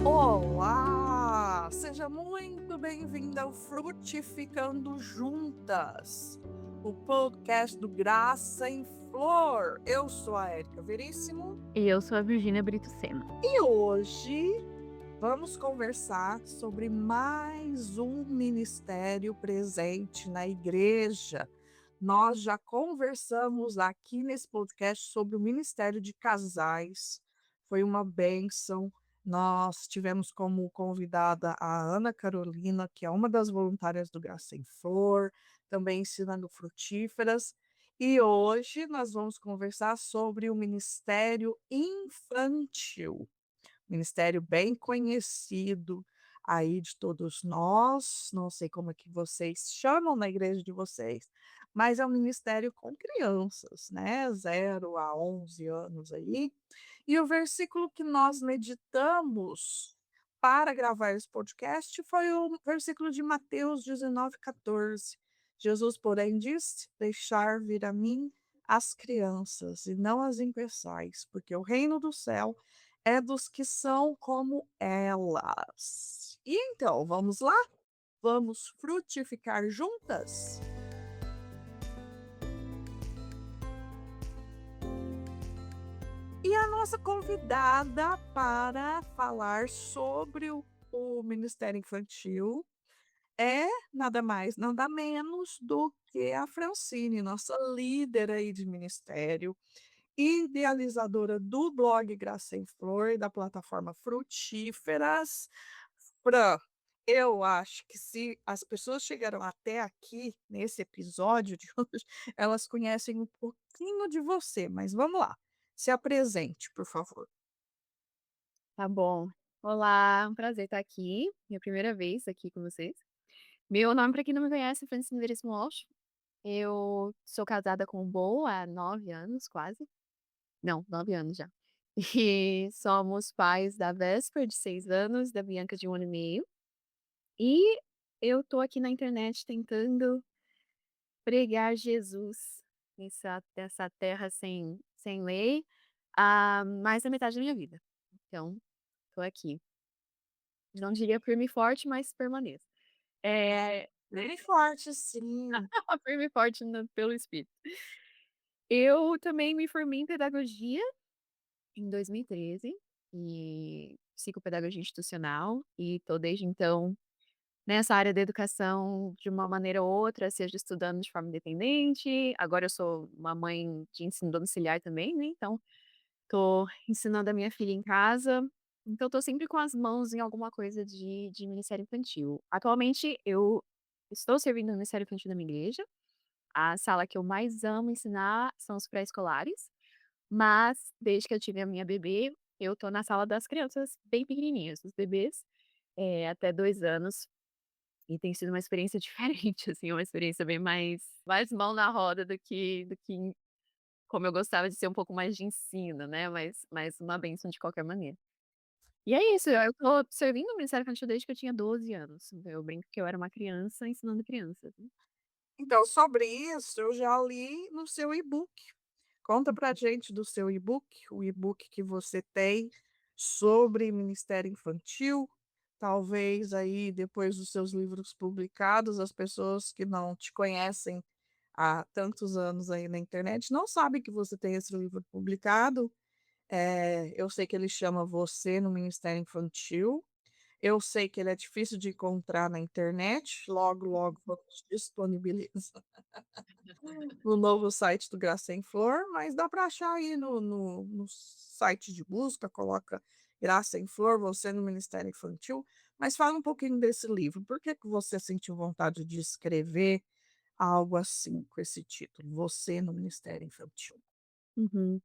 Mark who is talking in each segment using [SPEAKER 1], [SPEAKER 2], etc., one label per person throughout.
[SPEAKER 1] Olá! Seja muito bem-vinda ao Frutificando Juntas, o podcast do Graça em Flor. Eu sou a Érica Veríssimo
[SPEAKER 2] E eu sou a Virgínia Brito Sena.
[SPEAKER 1] e hoje vamos conversar sobre mais um ministério presente na igreja. Nós já conversamos aqui nesse podcast sobre o ministério de casais. Foi uma bênção. Nós tivemos como convidada a Ana Carolina, que é uma das voluntárias do Graça em Flor, também ensinando frutíferas. E hoje nós vamos conversar sobre o ministério infantil. Ministério bem conhecido aí de todos nós, não sei como é que vocês chamam na igreja de vocês, mas é um ministério com crianças, né, 0 a 11 anos aí. E o versículo que nós meditamos para gravar esse podcast foi o versículo de Mateus 19:14. Jesus, porém, disse: "Deixar vir a mim as crianças e não as impeçais, porque o reino do céu é dos que são como elas". E então, vamos lá? Vamos frutificar juntas? E a nossa convidada para falar sobre o Ministério Infantil é nada mais, nada menos do que a Francine, nossa líder aí de ministério, idealizadora do blog Graça em Flor e da plataforma Frutíferas. Fran, eu acho que se as pessoas chegaram até aqui nesse episódio de hoje, elas conhecem um pouquinho de você, mas vamos lá. Se apresente, por favor.
[SPEAKER 2] Tá bom. Olá, um prazer estar aqui, minha primeira vez aqui com vocês. Meu nome, para quem não me conhece, é Francine Veríssimo Walsh. Eu sou casada com o Bo há 9 anos, quase. Não, 9 anos já. E somos pais da Vesper, de 6 anos, da Bianca, de 1 ano e meio. E eu tô aqui na internet tentando pregar Jesus nessa terra sem lei há mais da metade da minha vida. Então, tô aqui. Não diria firme e forte, mas permaneço. Eh,
[SPEAKER 1] Bem forte, sim.
[SPEAKER 2] firme e forte pelo espírito. Eu também me formei em pedagogia em 2013, e psicopedagogia institucional, e tô desde então nessa área da educação de uma maneira ou outra, seja estudando de forma independente, agora eu sou uma mãe de ensino domiciliar também, né, então tô ensinando a minha filha em casa, então tô sempre com as mãos em alguma coisa de ministério infantil. Atualmente eu estou servindo no ministério infantil da minha igreja, a sala que eu mais amo ensinar são os pré-escolares, mas desde que eu tive a minha bebê, eu tô na sala das crianças bem pequenininhas, os bebês, até 2 anos, e tem sido uma experiência diferente, assim, uma experiência bem mais mão na roda do que como eu gostava de ser um pouco mais de ensino, né, mas uma bênção de qualquer maneira. E é isso, eu tô servindo no Ministério Infantil desde que eu tinha 12 anos. Eu brinco que eu era uma criança ensinando crianças, né.
[SPEAKER 1] Então, sobre isso, eu já li no seu e-book. Conta pra gente do seu e-book, o e-book que você tem sobre Ministério Infantil. Talvez aí, depois dos seus livros publicados, as pessoas que não te conhecem há tantos anos aí na internet não sabem que você tem esse livro publicado. Eu sei que ele chama Você no Ministério Infantil. Eu sei que ele é difícil de encontrar na internet. Logo, logo vamos disponibilizar no novo site do Graça em Flor, mas dá para achar aí no site de busca, coloca Graça em Flor, você no Ministério Infantil. Mas fala um pouquinho desse livro. Por que que você sentiu vontade de escrever algo assim, com esse título, Você no Ministério Infantil?
[SPEAKER 2] Uhum.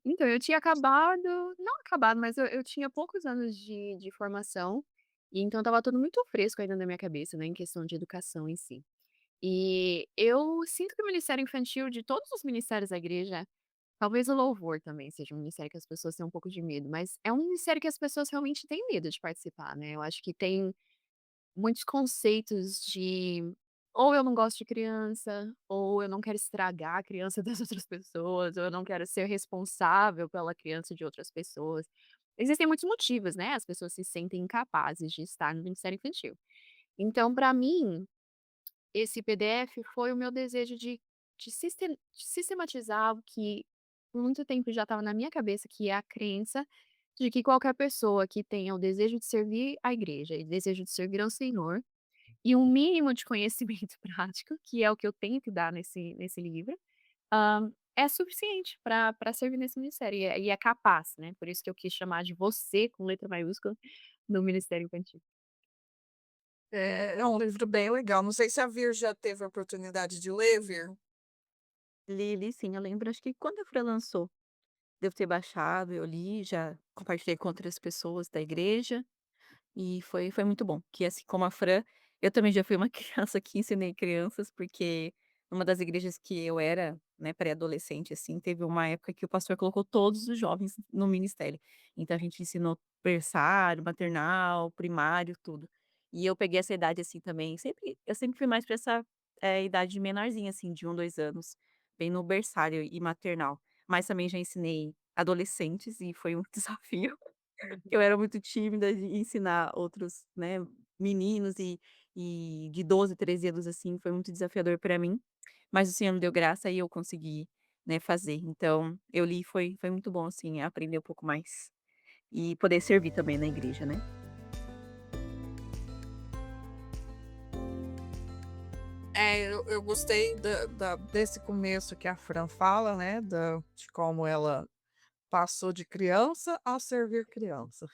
[SPEAKER 2] Então, eu tinha acabado não acabado, mas eu tinha poucos anos de formação, e então estava tudo muito fresco ainda na minha cabeça, né, em questão de educação em si. E eu sinto que o ministério infantil, de todos os ministérios da igreja, talvez o louvor também seja um ministério que as pessoas têm um pouco de medo, mas é um ministério que as pessoas realmente têm medo de participar, né. Eu acho que tem muitos conceitos de ou eu não gosto de criança, ou eu não quero estragar a criança das outras pessoas, ou eu não quero ser responsável pela criança de outras pessoas. existem muitos motivos, né, as pessoas se sentem incapazes de estar no Ministério Infantil. Então, para mim, esse PDF foi o meu desejo de sistematizar o que por muito tempo já estava na minha cabeça, que é a crença de que qualquer pessoa que tenha o desejo de servir a igreja e desejo de servir ao Senhor, e um mínimo de conhecimento prático, que é o que eu tento dar nesse livro, é suficiente para servir nesse ministério e é capaz, né, por isso que eu quis chamar de "você" com letra maiúscula no Ministério Infantil.
[SPEAKER 1] É um livro bem legal. Não sei se a Vir já teve a oportunidade de ler, Vir?
[SPEAKER 3] Li sim, eu lembro, acho que quando a Fran lançou, devo ter baixado, eu li, já compartilhei com outras pessoas da igreja. E foi muito bom, que assim como a Fran, eu também já fui uma criança que ensinei crianças, porque numa das igrejas que eu era, né, pré-adolescente, assim, teve uma época que o pastor colocou todos os jovens no ministério. Então a gente ensinou berçário, maternal, primário, tudo. E eu peguei essa idade, assim, também, eu sempre fui mais pra essa, idade menorzinha, assim, de 1, 2 anos, bem no berçário e maternal. Mas também já ensinei adolescentes e foi um desafio. Eu era muito tímida de ensinar outros, né, meninos e de 12, 13 anos, assim, foi muito desafiador para mim, mas o Senhor me deu graça e eu consegui, né, fazer. Então, eu li e foi muito bom, assim, aprender um pouco mais e poder servir também na igreja, né.
[SPEAKER 1] Eu gostei desse começo que a Fran fala, né, de como ela passou de criança a servir criança.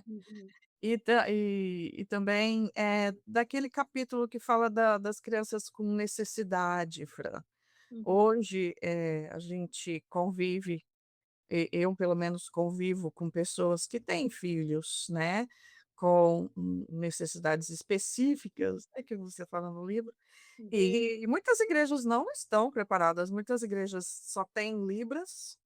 [SPEAKER 2] Uhum,
[SPEAKER 1] E também, daquele capítulo que fala das crianças com necessidade, Fran.
[SPEAKER 2] uhum,
[SPEAKER 1] Hoje, a gente convive, eu pelo menos convivo com pessoas que têm filhos, né, com necessidades específicas, é que você fala no livro,
[SPEAKER 2] uhum.
[SPEAKER 1] e muitas igrejas não estão preparadas, muitas igrejas só têm libras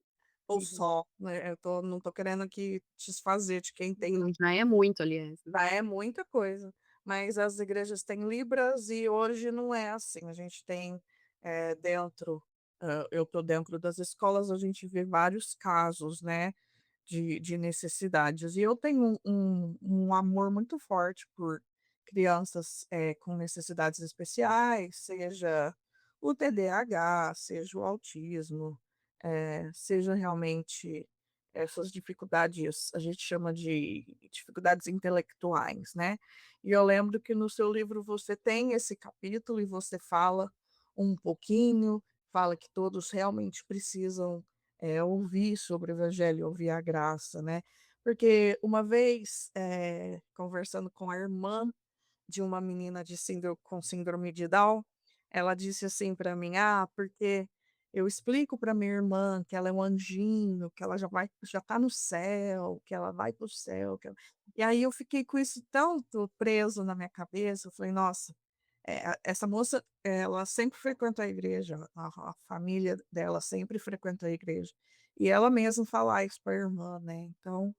[SPEAKER 1] ou
[SPEAKER 2] Uhum.
[SPEAKER 1] só, né, não tô querendo aqui desfazer de quem tem
[SPEAKER 2] Não, já é muito aliás, né.
[SPEAKER 1] já é muita coisa, mas as igrejas têm libras e hoje não é assim, a gente tem, dentro, eu estou dentro das escolas, a gente vê vários casos, né, de necessidades. E eu tenho um amor muito forte por crianças, com necessidades especiais, seja o TDAH, seja o autismo, seja realmente essas dificuldades, a gente chama de dificuldades intelectuais, né. E eu lembro que no seu livro você tem esse capítulo e você fala um pouquinho, fala que todos realmente precisam ouvir sobre o evangelho, ouvir a graça, né. Porque uma vez, conversando com a irmã de uma menina com síndrome de Down, ela disse assim para mim: "Ah, porque eu explico para minha irmã que ela é um anjinho, que ela já está no céu, que ela vai para o céu, que ela". E aí eu fiquei com isso tanto preso na minha cabeça, eu falei: "Nossa, essa moça, ela sempre frequentou a igreja, a família dela sempre frequentou a igreja". E ela mesma falar isso para a irmã, né, então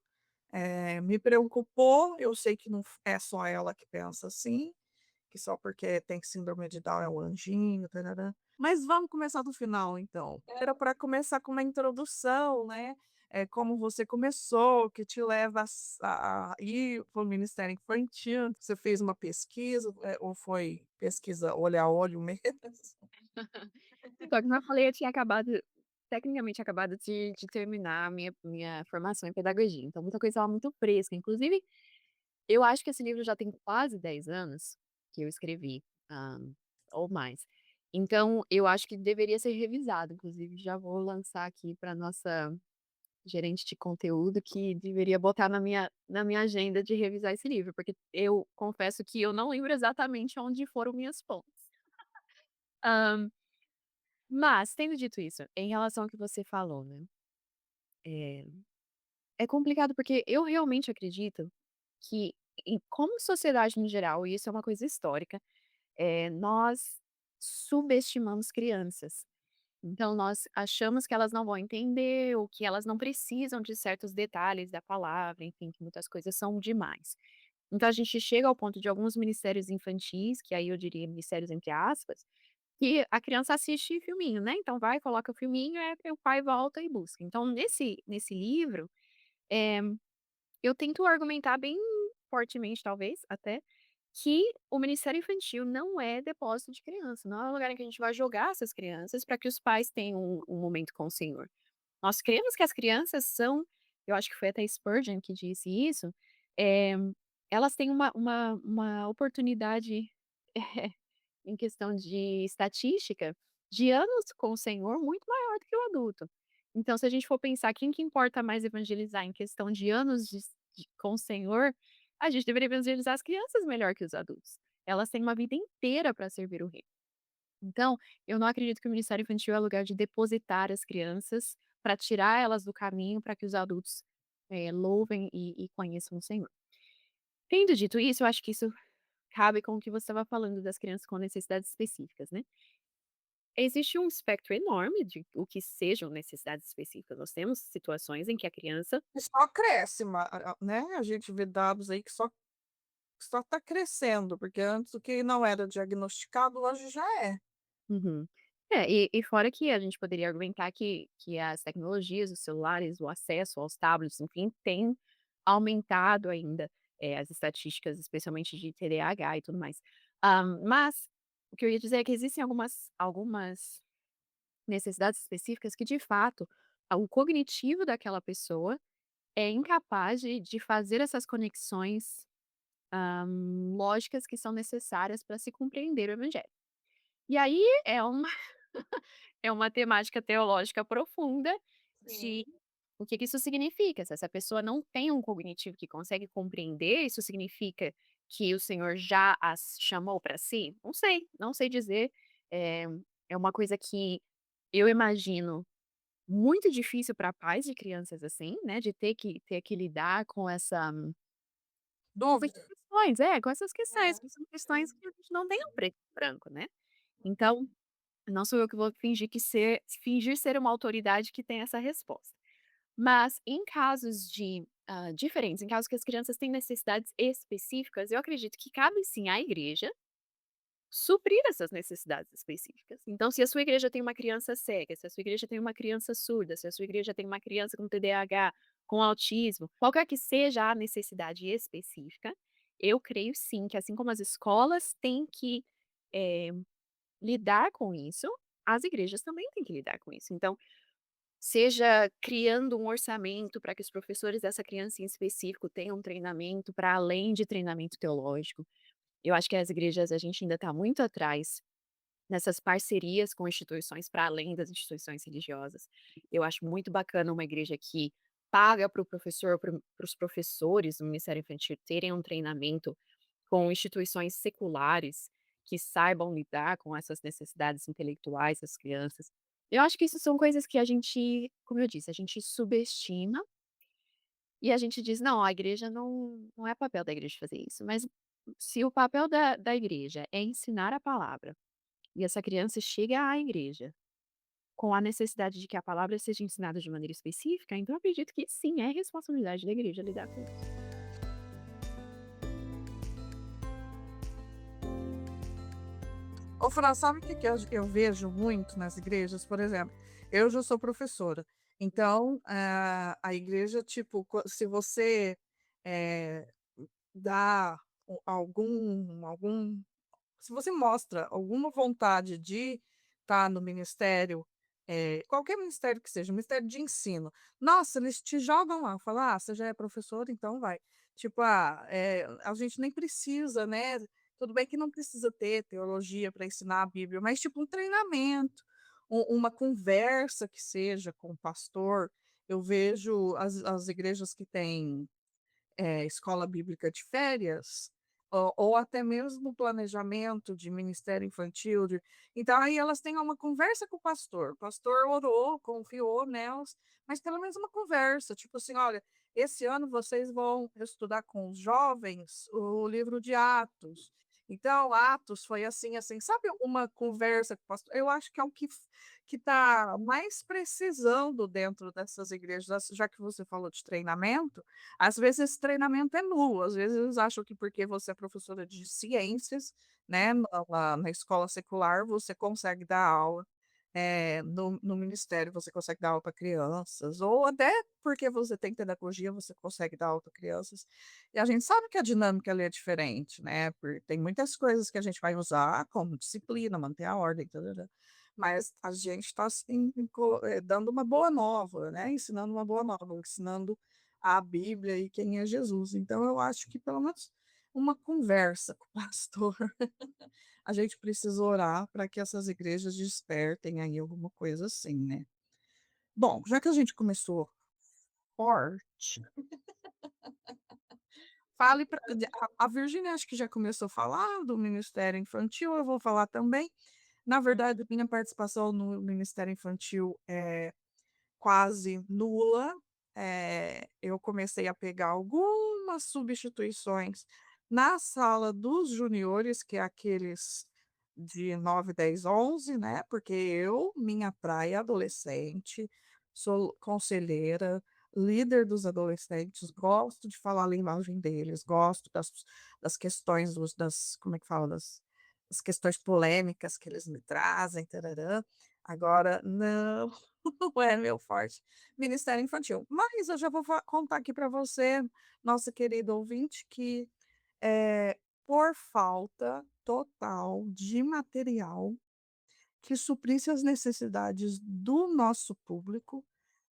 [SPEAKER 1] me preocupou, eu sei que não é só ela que pensa assim, que só porque tem síndrome de Down é um anjinho, tararã. Mas vamos começar do final então. Era para começar com uma introdução, né, como você começou, o que te leva a ir para o Ministério Infantil, você fez uma pesquisa, ou foi pesquisa olho a olho mesmo?
[SPEAKER 2] Então, como eu falei, eu tinha tecnicamente acabado de terminar a minha formação em pedagogia, então muita coisa estava muito fresca, inclusive, eu acho que esse livro já tem quase 10 anos que eu escrevi, ou mais. Então, eu acho que deveria ser revisado, inclusive já vou lançar aqui para nossa gerente de conteúdo que deveria botar na minha agenda de revisar esse livro, porque eu confesso que eu não lembro exatamente onde foram minhas fontes. Hã, mas tendo dito isso, em relação ao que você falou, né, eh, é complicado porque eu realmente acredito que como sociedade no geral, e isso é uma coisa histórica, nós subestimamos crianças. Então nós achamos que elas não vão entender ou que elas não precisam de certos detalhes da palavra, enfim, que muitas coisas são demais. Então a gente chega ao ponto de alguns ministérios infantis, que aí eu diria ministérios entre aspas, que a criança assiste filminho, né, então vai, coloca o filminho, o pai volta e busca. Então nesse livro, eu tento argumentar bem fortemente, talvez, até, que o ministério infantil não é depósito de criança, não é um lugar em que a gente vai jogar essas crianças para que os pais tenham um momento com o Senhor. Nós cremos que as crianças são, eu acho que foi até Spurgeon que disse isso, eh, elas têm uma oportunidade em questão de estatística, de anos com o Senhor muito maior do que o adulto. Então, se a gente for pensar quem que importa mais evangelizar em questão de anos com o Senhor, a gente deveria evangelizar as crianças melhor que os adultos. Elas têm uma vida inteira para servir o reino. Então, eu não acredito que o ministério infantil é lugar de depositar as crianças para tirar elas do caminho para que os adultos, louvem e conheçam o Senhor. Tendo dito isso, eu acho que isso cabe com o que você estava falando das crianças com necessidades específicas, né. Existe um espectro enorme de o que sejam necessidades específicas. Nós temos situações em que a criança.
[SPEAKER 1] E só cresce, né, a gente vê dados aí que só está crescendo, porque antes o que não era diagnosticado, hoje já é.
[SPEAKER 2] Uhum. É, e fora que a gente poderia argumentar que as tecnologias, os celulares, o acesso aos tablets, enfim, tem aumentado ainda, as estatísticas, especialmente de TDAH e tudo mais. Mas o que eu ia dizer é que existem algumas necessidades específicas que, de fato, o cognitivo daquela pessoa é incapaz de fazer essas conexões, lógicas que são necessárias para se compreender o evangelho. E aí é uma temática teológica profunda de
[SPEAKER 1] Sim.
[SPEAKER 2] o que que isso significa. Se essa pessoa não tem um cognitivo que consegue compreender, isso significa que o Senhor já as chamou para si? Não sei, não sei dizer. É é uma coisa que eu imagino muito difícil para pais de crianças assim, né, de ter que lidar com com essas
[SPEAKER 1] Dúvida?
[SPEAKER 2] questões, com essas questões,
[SPEAKER 1] É.
[SPEAKER 2] que são questões que a gente não tem um preto e branco, né. Então, não sou eu que vou fingir ser uma autoridade que tem essa resposta. Mas em casos diferentes, em casos que as crianças têm necessidades específicas, eu acredito que cabe sim à igreja suprir essas necessidades específicas. Então, se a sua igreja tem uma criança cega, se a sua igreja tem uma criança surda, se a sua igreja tem uma criança com TDAH, com autismo, qualquer que seja a necessidade específica, eu creio sim que assim como as escolas têm que, eh, lidar com isso, as igrejas também têm que lidar com isso. Então, seja criando um orçamento para que os professores dessa criança em específico tenham um treinamento para além de treinamento teológico. Eu acho que as igrejas, a gente ainda está muito atrás nessas parcerias com instituições para além das instituições religiosas. Eu acho muito bacana uma igreja que paga para o professor, para os professores do Ministério Infantil terem um treinamento com instituições seculares que saibam lidar com essas necessidades intelectuais das crianças. Eu acho que isso são coisas que a gente, como eu disse, a gente subestima e a gente diz: "Não, a igreja não é papel da igreja fazer isso", mas se o papel da igreja é ensinar a palavra, e essa criança chega à igreja com a necessidade de que a palavra seja ensinada de maneira específica, então eu acredito que sim, é responsabilidade da igreja lidar com isso.
[SPEAKER 1] Ô Fran, sabe o que que eu vejo muito nas igrejas? Por exemplo, eu já sou professora, então, a igreja, tipo, se você, eh, dá algum se você mostra alguma vontade de estar no ministério, qualquer ministério que seja, ministério de ensino, nossa, eles te jogam lá, falam: "Ah, você já é professor, então vai". Tipo, a gente nem precisa, né, tudo bem que não precisa ter teologia para ensinar a Bíblia, mas tipo um treinamento, uma conversa que seja com o pastor. Eu vejo as igrejas que têm escola bíblica de férias, ou até mesmo planejamento de ministério infantil, então aí elas têm uma conversa com o pastor orou, confiou nelas, mas pelo menos uma conversa, tipo assim: "Olha, esse ano vocês vão estudar com os jovens o livro de Atos, então Atos foi assim, assim", sabe, uma conversa com o pastor. Eu acho que é o que está mais precisando dentro dessas igrejas, já que você falou de treinamento. Às vezes esse treinamento é nulo, às vezes eles acham que porque você é professora de ciências, né, na escola secular, você consegue dar aula, no ministério você consegue dar aula para crianças, ou até porque você tem pedagogia, você consegue dar aula para crianças. E a gente sabe que a dinâmica ali é diferente, né, tem muitas coisas que a gente vai usar como disciplina, manter a ordem, tã-tã-tã, mas a gente está assim, dando uma boa nova, né, ensinando uma boa nova, ensinando a Bíblia e quem é Jesus. Então eu acho que pelo menos uma conversa com o pastor a gente precisa orar para que essas igrejas despertem aí alguma coisa assim, né. Bom, já que a gente começou forte, fale pra a Virgínia acho que já começou a falar do ministério infantil, eu vou falar também. Na verdade, minha participação no ministério infantil é quase nula. Eu comecei a pegar algumas substituições na sala dos juniores, que é aqueles de 9, 10, 11, né, porque minha praia é adolescente, sou conselheira, líder dos adolescentes, gosto de falar a linguagem deles, gosto das questões como é que fala? Das questões polêmicas que eles me trazem, tararã. Agora não, não é meu forte, ministério infantil. Mas eu já vou contar aqui para você, nossa querida ouvinte, que, por falta total de material que suprisse as necessidades do nosso público,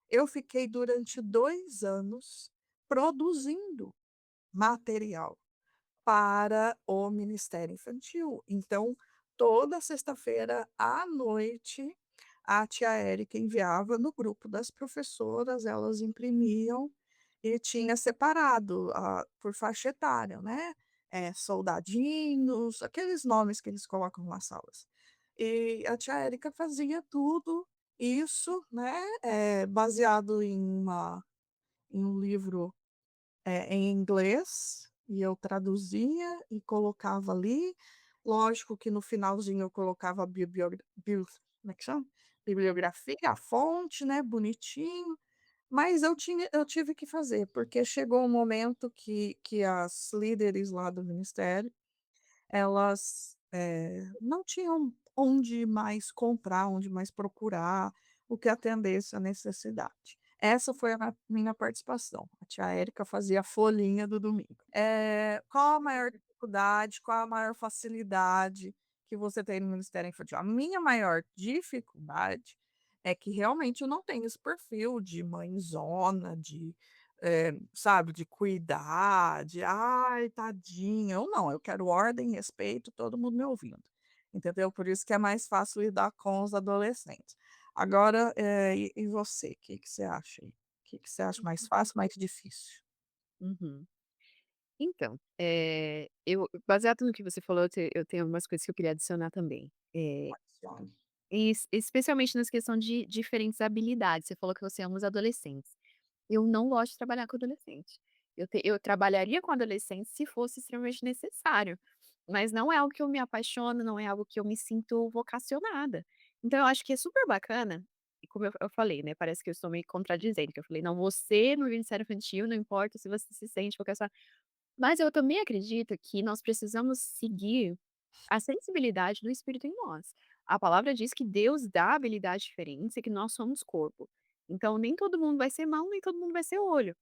[SPEAKER 1] eu fiquei durante 2 anos produzindo material para o Ministério Infantil. Então, toda sexta-feira à noite, a tia Érica enviava no grupo das professoras, elas imprimiam e tinha separado, por faixa etária, né, soldadinhos, aqueles nomes que eles colocam nas salas. E a tia Érica fazia tudo isso, né, baseado em um livro em inglês, e eu traduzia e colocava ali. Lógico que no finalzinho eu colocava a como é que chama? Bibliografia, a fonte, né, bonitinho, mas eu tive que fazer, porque chegou um momento que as líderes lá do ministério elas, não tinham onde mais comprar, onde mais procurar, o que atendesse à necessidade. Essa foi a minha participação. A tia Érica fazia a folhinha do domingo. Qual a maior dificuldade, qual a maior facilidade que você tem no Ministério Infantil? A minha maior dificuldade é que realmente eu não tenho esse perfil de mãezona, sabe, de cuidar, de: "Ai, tadinha", eu não, eu quero ordem, respeito, todo mundo me ouvindo, entendeu? Por isso que é mais fácil lidar com os adolescentes. Agora, e você, o que que você acha aí? O que que você acha mais fácil, mais difícil?
[SPEAKER 2] Uhum. Então, eu baseado no que você falou, eu tenho algumas coisas que eu queria adicionar também.
[SPEAKER 1] Adicione.
[SPEAKER 2] Especialmente nessa questão de diferentes habilidades, você falou que você ama os adolescentes. Eu não gosto de trabalhar com adolescente. Eu trabalharia com adolescentes se fosse extremamente necessário, mas não é algo que eu me apaixono, não é algo que eu me sinto vocacionada. Então eu acho que é super bacana, e como eu falei, né, parece que eu estou me contradizendo, que eu falei: "Não, você no Ministério Infantil, não importa se você se sente vocacionada", mas eu também acredito que nós precisamos seguir a sensibilidade do Espírito em nós. A palavra diz que Deus dá habilidades diferentes e que nós somos corpo. Então, nem todo mundo vai ser mão, nem todo mundo vai ser olho.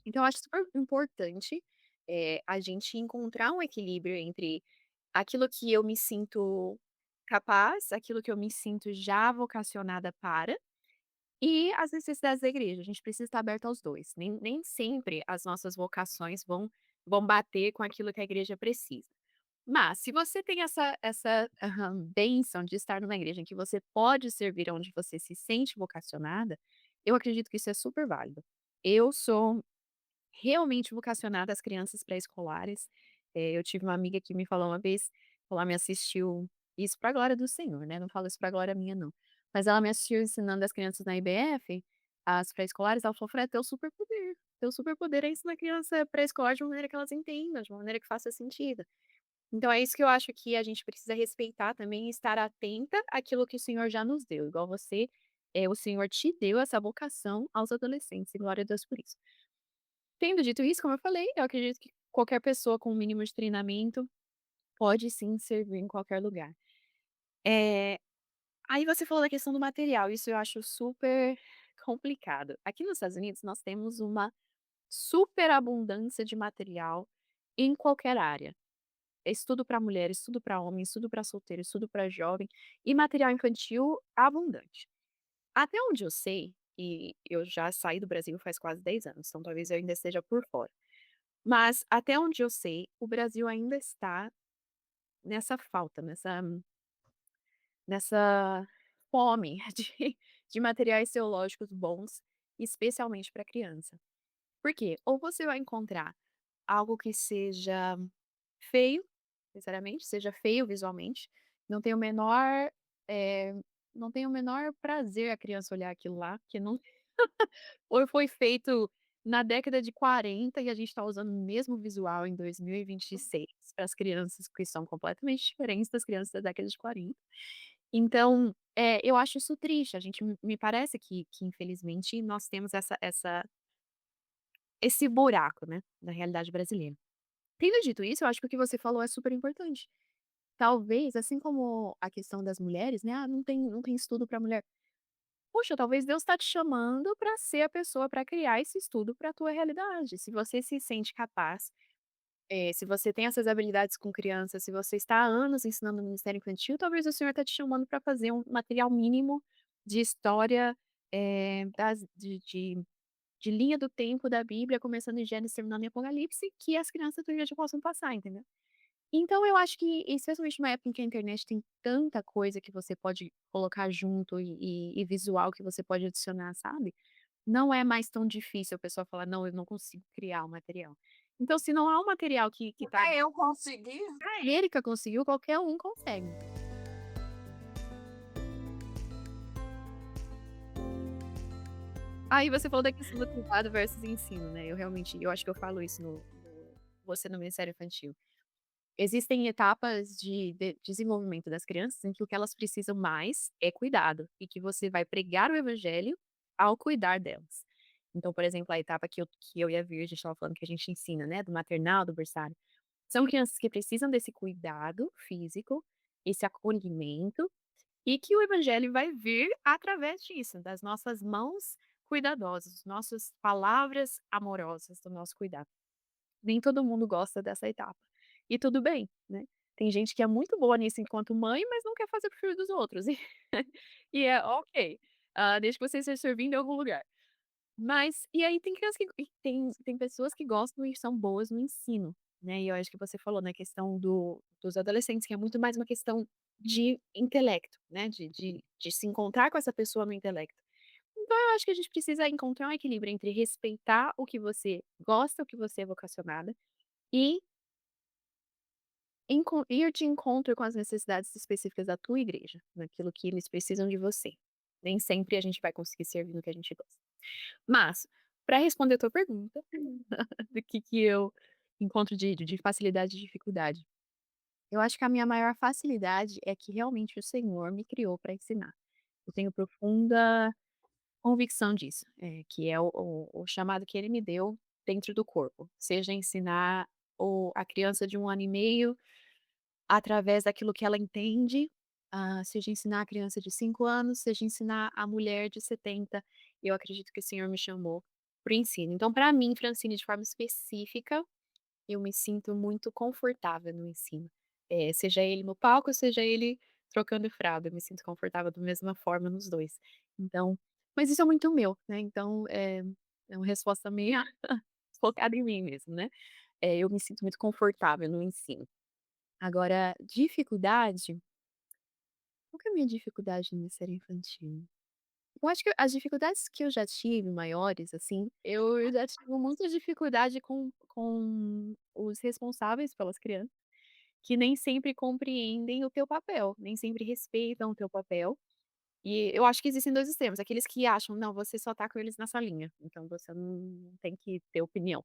[SPEAKER 2] Então, eu acho super importante, a gente encontrar um equilíbrio entre aquilo que eu me sinto capaz, aquilo que eu me sinto já vocacionada para, e as necessidades da igreja. A gente precisa estar aberto aos 2. Nem sempre as nossas vocações vão bater com aquilo que a igreja precisa. Mas se você tem essa bênção de estar numa igreja em que você pode servir onde você se sente vocacionada, eu acredito que isso é super válido. Eu sou realmente vocacionada às crianças pré-escolares. Eu tive uma amiga que me falou uma vez, ela me assistiu, isso para a glória do Senhor, né, não falo isso para a glória minha não, mas ela me assistiu ensinando as crianças na IBF, as pré-escolares, ela falou: "Fran, teu superpoder é ensinar a criança pré-escolar de uma maneira que elas entendam, de uma maneira que faça sentido". Então é isso que eu acho que a gente precisa respeitar também e estar atenta àquilo que o Senhor já nos deu, igual você, o Senhor te deu essa vocação aos adolescentes, e glória a Deus por isso. Tendo dito isso, como eu falei, eu acredito que qualquer pessoa com o mínimo de treinamento pode sim servir em qualquer lugar. Eh, Aí você falou da questão do material, isso eu acho super complicado. Aqui nos Estados Unidos nós temos uma superabundância de material em qualquer área. Estudo para mulher, estudo para homem, estudo para solteiro, estudo para jovem e material infantil abundante. Até onde eu sei, e eu já saí do Brasil faz quase 10 anos, então talvez eu ainda esteja por fora. Mas até onde eu sei, o Brasil ainda está nessa falta, nessa fome de materiais teológicos bons, especialmente para criança. Por quê? Ou você vai encontrar algo que seja feio, sinceramente, seja feio visualmente, não tem o menor, eh, não tem o menor prazer a criança olhar aquilo lá, porque não ou foi feito na década de 40 e a gente está usando o mesmo visual em 2026 para as crianças que são completamente diferentes das crianças da década de 40. Então, eu acho isso triste, a gente me parece que infelizmente nós temos esse buraco, né, da realidade brasileira. Tendo dito isso, eu acho que o que você falou é super importante. Talvez, assim como a questão das mulheres, né, não tem estudo para mulher. Poxa, talvez Deus está te chamando para ser a pessoa para criar esse estudo para a tua realidade. Se você se sente capaz, se você tem essas habilidades com crianças, se você está há anos ensinando no ministério infantil, talvez o Senhor está te chamando para fazer um material mínimo de história, de linha do tempo da Bíblia, começando em Gênesis, terminando em Apocalipse, que as crianças do dia já possam passar, entendeu? Então eu acho que, especialmente numa época em que a internet tem tanta coisa que você pode colocar junto e visual que você pode adicionar, sabe, não é mais tão difícil a pessoa falar: "Não, eu não consigo criar o material". Então se não há um material que tá
[SPEAKER 1] É, eu consegui.
[SPEAKER 2] a Erika conseguiu, qualquer um consegue. Aí você falou da questão do cuidado versus ensino, né, eu acho que eu falo isso no Você no Ministério Infantil. Existem etapas de desenvolvimento das crianças em que o que elas precisam mais é cuidado, e que você vai pregar o evangelho ao cuidar delas. Então, por exemplo, a etapa que eu e a Virgem estava falando que a gente ensina, né, do maternal, do berçário, são crianças que precisam desse cuidado físico, esse acolhimento, e que o evangelho vai vir através disso, das nossas mãos cuidadosas, nossas palavras amorosas do nosso cuidado. Nem todo mundo gosta dessa etapa. E tudo bem, né. Tem gente que é muito boa nisso enquanto mãe, mas não quer fazer para o filho dos outros e é ok, desde que você esteja servindo em algum lugar. Mas e aí tem crianças que e tem pessoas que gostam e são boas no ensino, né, e eu acho que você falou na questão dos adolescentes, que é muito mais uma questão de intelecto, né, de se encontrar com essa pessoa no intelecto. Então eu acho que a gente precisa encontrar um equilíbrio entre respeitar o que você gosta, o que você é vocacionada, e ir de encontro com as necessidades específicas da tua igreja, naquilo que eles precisam de você. Nem sempre a gente vai conseguir servir no que a gente gosta. Mas, para responder a tua pergunta, do que eu encontro de facilidade e dificuldade, eu acho que a minha maior facilidade é que realmente o Senhor me criou para ensinar. Eu tenho profunda convicção disso, que é o chamado que Ele me deu dentro do corpo, seja ensinar a criança de 1 ano e meio através daquilo que ela entende, seja ensinar a criança de 5 anos, seja ensinar a mulher de 70, eu acredito que o Senhor me chamou para o ensino. Então, para mim, Francine, de forma específica, eu me sinto muito confortável no ensino. Seja ele no palco, seja ele trocando fralda, eu me sinto confortável da mesma forma nos 2. Então mas isso é muito meu, né, então, é uma resposta minha focada em mim mesmo, né. Eu me sinto muito confortável no ensino. Agora, dificuldade, qual que é a minha dificuldade no ministério infantil? Eu acho que as dificuldades que eu já tive maiores, assim, eu já tive muita dificuldade com os responsáveis pelas crianças, que nem sempre compreendem o teu papel, nem sempre respeitam o teu papel. E eu acho que existem 2 extremos, aqueles que acham: "Não, você só tá com eles na salinha, então você não tem que ter opinião".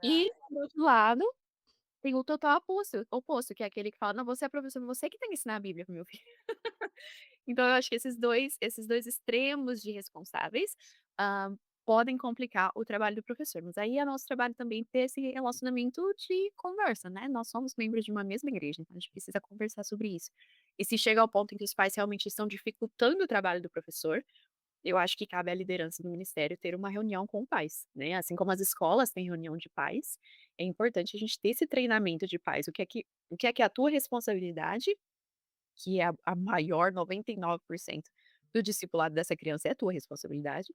[SPEAKER 2] E, do outro lado, tem o total oposto, que é aquele que fala: "Não, você é professor, você que tem que ensinar a Bíblia para o meu filho". Então eu acho que esses dois extremos de responsáveis, podem complicar o trabalho do professor. Mas aí é nosso trabalho também ter esse relacionamento de conversa, né? Nós somos membros de uma mesma igreja, então a gente precisa conversar sobre isso. E se chega ao ponto em que os pais realmente estão dificultando o trabalho do professor, eu acho que cabe à liderança do ministério ter uma reunião com pais, né? Assim como as escolas têm reunião de pais, é importante a gente ter esse treinamento de pais. O que é que é a tua responsabilidade, que é a maior, 99% do discipulado dessa criança é a tua responsabilidade,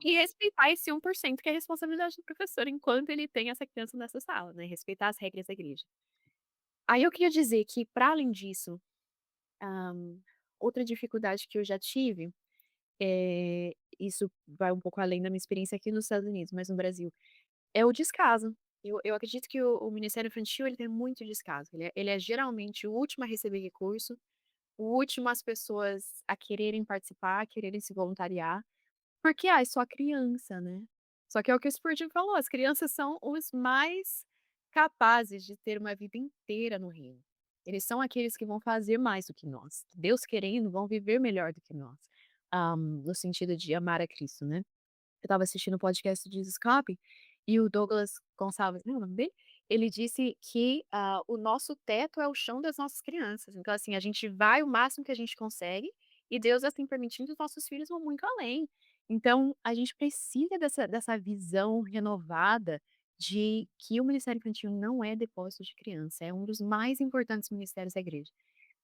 [SPEAKER 2] e respeitar esse 1% que é a responsabilidade do professor, enquanto ele tem essa criança nessa sala, né, respeitar as regras da igreja. Aí eu queria dizer que, para além disso, hã, outra dificuldade que eu já tive, isso vai um pouco além da minha experiência aqui nos Estados Unidos, mas no Brasil, é o descaso. Eu acredito que o Ministério Infantil, ele tem muito descaso, ele é geralmente o último a receber recurso, o último as pessoas a quererem participar, a quererem se voluntariar. Porque, é só criança, né. Só que é o que o Spurgeon falou, as crianças são os mais capazes de ter uma vida inteira no reino. Eles são aqueles que vão fazer mais do que nós. Deus querendo, vão viver melhor do que nós. No sentido de amar a Cristo, né. Eu estava assistindo o podcast de Escape, e o Douglas Gonçalves, né, o nome dele? Ele disse que, o nosso teto é o chão das nossas crianças. Então, assim, a gente vai o máximo que a gente consegue, e Deus, assim, permitindo, que os nossos filhos vão muito além. Então, a gente precisa dessa visão renovada de que o ministério infantil não é depósito de criança, é um dos mais importantes ministérios da igreja.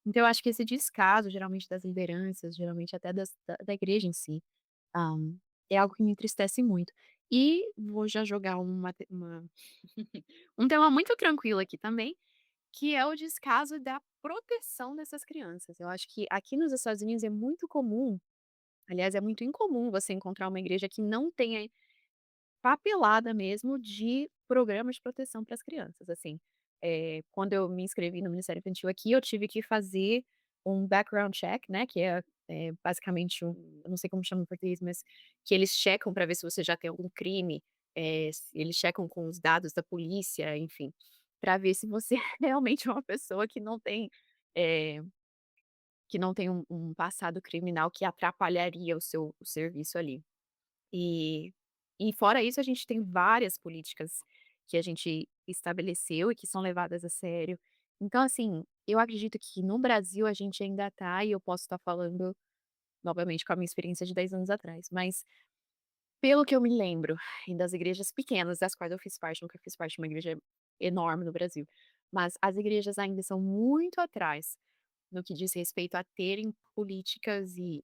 [SPEAKER 2] Então eu acho que esse descaso, geralmente das lideranças, geralmente até da igreja em si, Hã, é algo que me entristece muito. E vou já jogar um tema muito tranquilo aqui também, que é o descaso da proteção dessas crianças. Eu acho que aqui nos Estados Unidos é muito comum, aliás, é muito incomum você encontrar uma igreja que não tenha papelada mesmo de programa de proteção para as crianças, assim. Quando eu me inscrevi no Ministério Infantil aqui, eu tive que fazer um background check, né, que é basicamente eu não sei como chama em português, mas que eles checam para ver se você já tem algum crime, se eles checam com os dados da polícia, enfim, para ver se você realmente é uma pessoa eh, que não tem um passado criminal que atrapalharia o serviço ali. E e fora isso, a gente tem várias políticas que a gente estabeleceu e que são levadas a sério. Então, assim, eu acredito que no Brasil a gente ainda tá, e eu posso estar falando novamente com a minha experiência de 10 anos atrás, mas pelo que eu me lembro, e das igrejas pequenas das quais eu fiz parte, nunca fiz parte de uma igreja enorme no Brasil, mas as igrejas ainda são muito atrás no que diz respeito a terem políticas e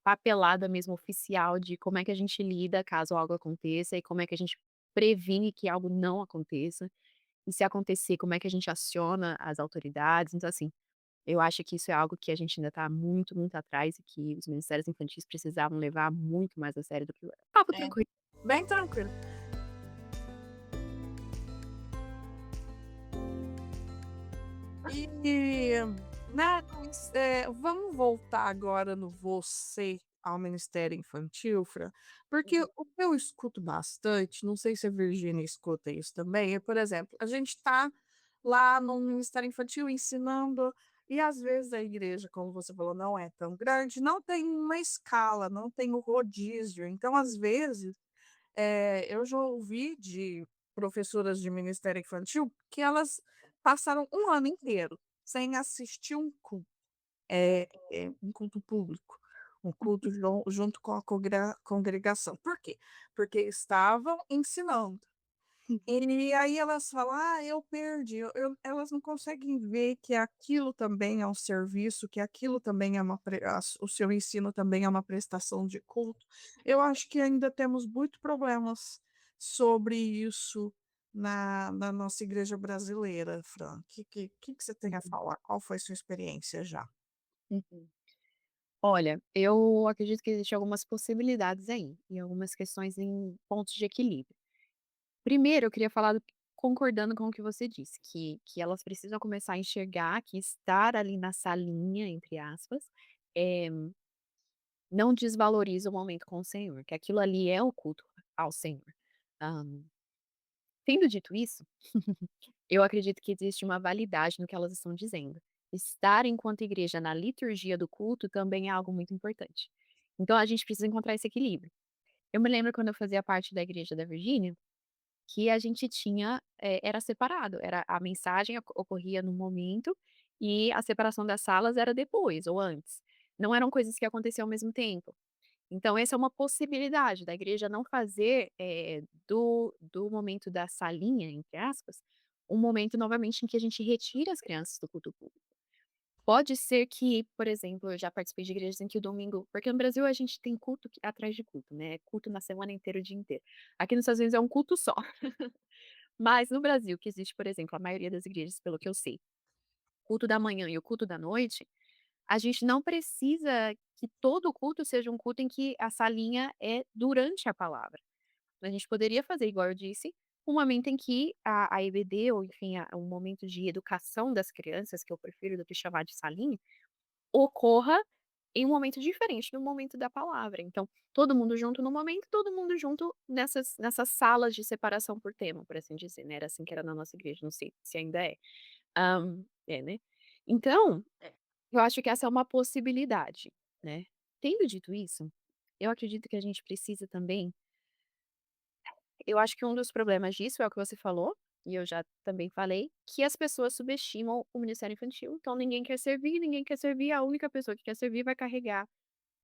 [SPEAKER 2] papelada mesmo oficial de como é que a gente lida caso algo aconteça e como é que a gente previne que algo não aconteça, e se acontecer, como é que a gente aciona as autoridades. Então, assim, eu acho que isso é algo que a gente ainda está muito, muito atrás e que os ministérios infantis precisavam levar muito mais a sério do que papo
[SPEAKER 1] É,
[SPEAKER 2] tranquilo.
[SPEAKER 1] bem tranquilo. E, né, vamos voltar agora no você ao Ministério Infantil, Fran, porque
[SPEAKER 2] Uhum,
[SPEAKER 1] o que eu escuto bastante, não sei se a Virgínia escuta isso também, é, por exemplo, a gente está lá no Ministério Infantil ensinando, e às vezes a igreja, como você falou, não é tão grande, não tem uma escala, não tem o rodízio. Então, às vezes, eu já ouvi de professoras de ministério infantil que elas passaram um ano inteiro sem assistir um culto, um culto público, um culto junto com a congregação. Por quê? Porque estavam ensinando.
[SPEAKER 2] uhum,
[SPEAKER 1] E aí elas falam: "Ah, eu perdi", elas não conseguem ver que aquilo também é um serviço, que aquilo também é uma o seu ensino também é uma prestação de culto. Eu acho que ainda temos muito problemas sobre isso na nossa igreja brasileira, Fran. Que você tem a
[SPEAKER 2] uhum,
[SPEAKER 1] falar? Qual foi sua experiência já?
[SPEAKER 2] uhum. Olha, eu acredito que existem algumas possibilidades aí, e algumas questões em pontos de equilíbrio. Primeiro, eu queria falar concordando com o que você disse, que elas precisam começar a enxergar que estar ali na "salinha", entre aspas, eh, não desvaloriza o momento com o Senhor, que aquilo ali é o culto ao Senhor. Hã, tendo dito isso, eu acredito que existe uma validade no que elas estão dizendo. Estar enquanto igreja na liturgia do culto também é algo muito importante. Então a gente precisa encontrar esse equilíbrio. Eu me lembro quando eu fazia parte da igreja da Virgínia, que a gente tinha, era separado, era a mensagem ocorria no momento, e a separação das salas era depois ou antes. Não eram coisas que aconteciam ao mesmo tempo. Então essa é uma possibilidade da igreja não fazer, do momento da "salinha", entre aspas, um momento novamente em que a gente retira as crianças do culto público. Pode ser que, por exemplo, eu já participei de igrejas em que o domingo porque no Brasil a gente tem culto atrás de culto, né, culto na semana inteira, o dia inteiro. Aqui nos Estados Unidos é um culto só. Mas no Brasil, que existe, por exemplo, a maioria das igrejas, pelo que eu sei, culto da manhã e o culto da noite, a gente não precisa que todo o culto seja um culto em que a salinha é durante a palavra. A gente poderia fazer, igual eu disse, um momento em que a EBD, ou enfim, um momento de educação das crianças, que eu prefiro do que chamar de salinha, ocorra em um momento diferente do momento da palavra. Então, todo mundo junto no momento, todo mundo junto nessas salas de separação por tema, por assim dizer, né, era assim que era na nossa igreja, não sei se ainda é. É, né. Então,
[SPEAKER 3] É.
[SPEAKER 2] eu acho que essa é uma possibilidade, né. Tendo dito isso, eu acredito que a gente precisa também eu acho que um dos problemas disso é o que você falou, e eu já também falei, que as pessoas subestimam o ministério infantil, então ninguém quer servir, a única pessoa que quer servir vai carregar